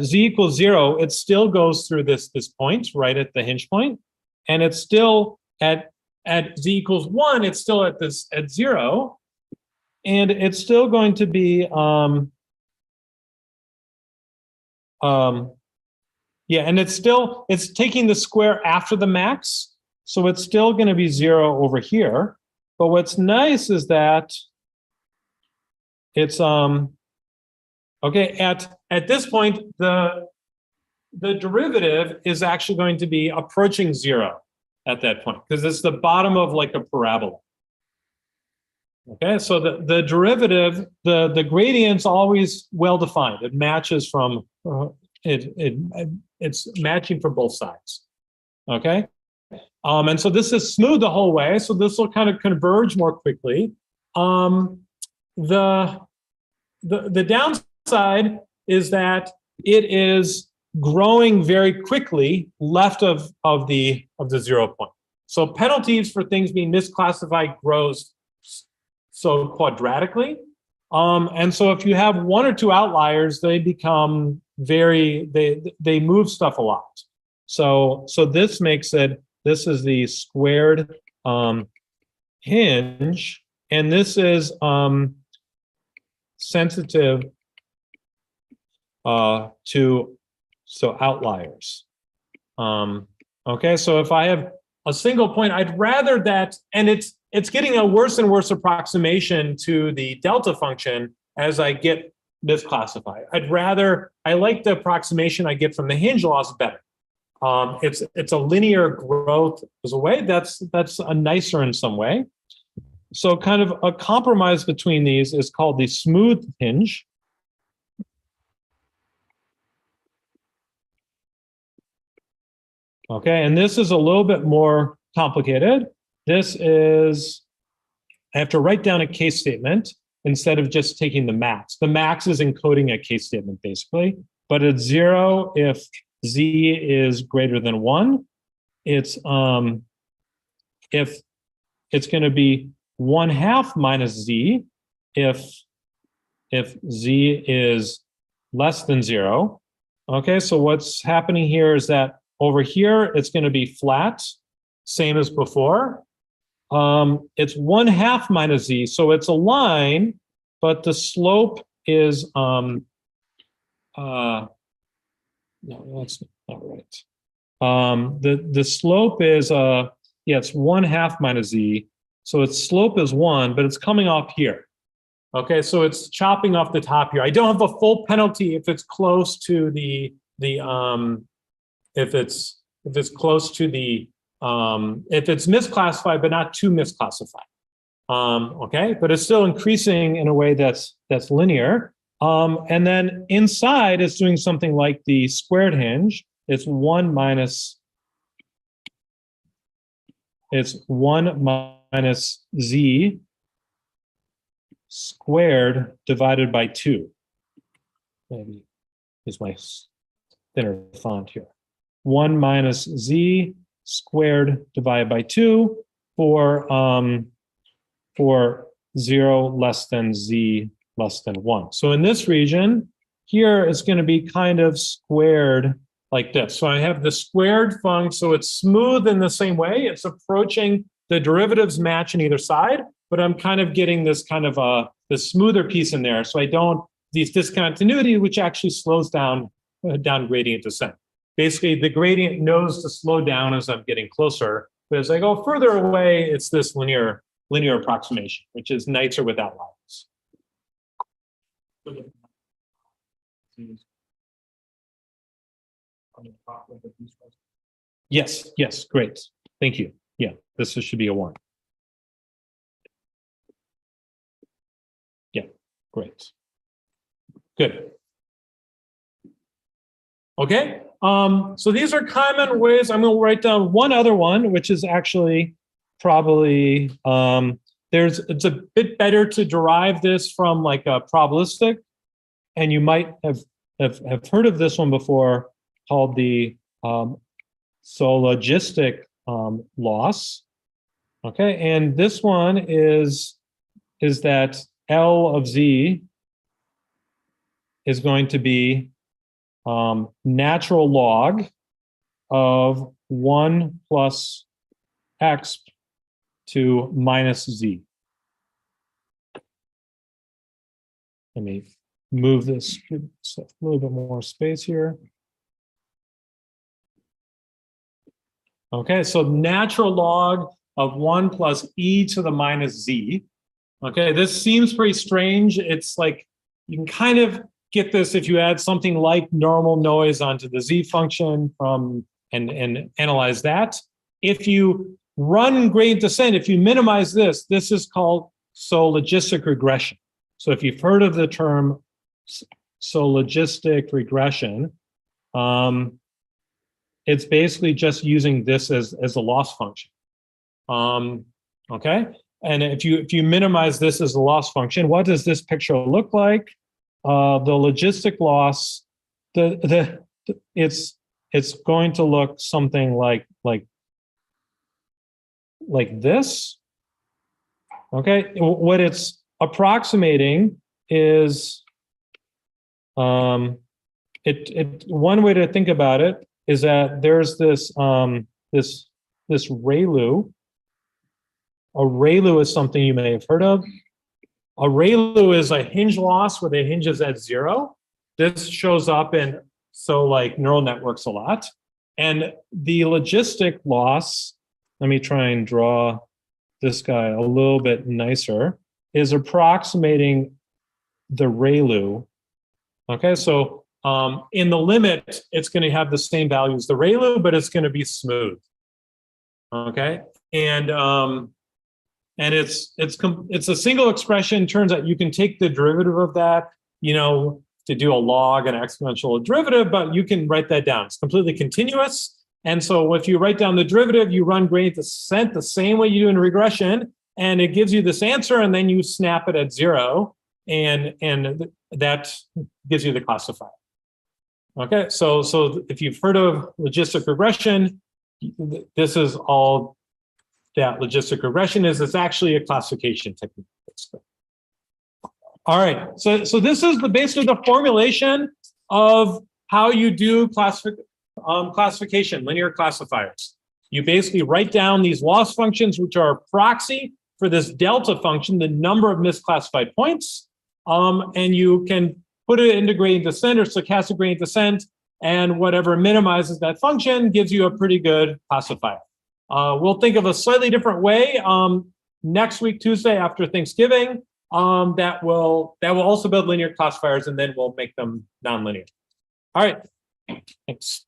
z equals 0. It still goes through this point right at the hinge point, and it's still at z equals 1. It's still at 0, and it's still going to be yeah, and it's taking the square after the max, so it's still going to be 0 over here. But what's nice is that it's okay, at this point the derivative is actually going to be approaching 0 at that point, because it's the bottom of like a parabola. Okay, so the derivative, the gradient's always well defined. It matches from it's matching for both sides. Okay, and so this is smooth the whole way. So this will kind of converge more quickly. The downside is that it is growing very quickly left of the 0 point. So penalties for things being misclassified grows so quadratically. And so if you have 1 or 2 outliers, they become they move stuff a lot. So this makes it, this is the squared hinge, and this is sensitive to outliers. Okay, so if I have a single point, I'd rather that, and it's getting a worse and worse approximation to the delta function as I get misclassify. I like the approximation I get from the hinge laws better. It's a linear growth as a way. That's a nicer in some way. So kind of a compromise between these is called the smooth hinge. Okay, and this is a little bit more complicated. This is, I have to write down a case statement instead of just taking the max. The max is encoding a case statement basically, but it's 0 if z is greater than 1. It's if it's going to be 1/2 minus z if z is less than 0. Okay, so what's happening here is that over here it's going to be flat, same as before. It's 1/2 minus z, so it's a line, but the slope is no, that's not right. The slope is it's 1/2 minus z, so its slope is 1, but it's coming off here. Okay, so it's chopping off the top here. I don't have a full penalty if it's close to if it's misclassified but not too misclassified. Okay, but it's still increasing in a way that's linear. And then inside it's doing something like the squared hinge. It's 1 minus z squared divided by 2. Maybe use my thinner font here. 1 minus z squared divided by 2 for 0 less than z less than 1. So in this region, here it's going to be kind of squared like this. So I have the squared function, so it's smooth in the same way. It's approaching the derivatives match on either side, but I'm kind of getting this kind of the smoother piece in there. So I don't, these discontinuity, which actually slows down gradient descent. Basically, the gradient knows to slow down as I'm getting closer, but as I go further away, it's this linear approximation, which is nicer without lines. Yes, great. Thank you. Yeah, this should be a 1. Yeah, great. Good. Okay, so these are common ways. I'm going to write down one other one, which is actually probably, it's a bit better to derive this from like a probabilistic, and you might have heard of this one before, called the syllogistic loss. Okay, and this one is that L of z is going to be natural log of 1 plus x to minus z. Let me move this a little bit more space here. Okay, so natural log of 1 plus e to the minus z. Okay, this seems pretty strange. It's like, you can kind of get this if you add something like normal noise onto the z function and analyze that. If you run gradient descent, if you minimize this is called syllogistic regression. So if you've heard of the term syllogistic regression, it's basically just using this as a loss function. Okay, and if you minimize this as a loss function, what does this picture look like? The logistic loss, it's going to look something like this. Okay, what it's approximating is one way to think about it is that there's this this ReLU. A ReLU is something you may have heard of. A ReLU is a hinge loss where the hinge is at 0. This shows up in neural networks a lot. And the logistic loss, let me try and draw this guy a little bit nicer, is approximating the ReLU Okay, so in the limit, it's going to have the same value as the ReLU, but it's going to be smooth. Okay, and it's a single expression. Turns out you can take the derivative of that, you know, to do a log and exponential derivative, but you can write that down. It's completely continuous. And so if you write down the derivative, you run gradient descent the same way you do in regression, and it gives you this answer, and then you snap it at 0, and that gives you the classifier. Okay, so if you've heard of logistic regression, this is all that logistic regression is. It's actually a classification technique. All right, so this is basically the formulation of how you do classification, linear classifiers. You basically write down these loss functions, which are a proxy for this delta function, the number of misclassified points, and you can put it into gradient descent or stochastic gradient descent, and whatever minimizes that function gives you a pretty good classifier. We'll think of a slightly different way next week, Tuesday after Thanksgiving, that will also build linear classifiers, and then we'll make them nonlinear. All right, thanks.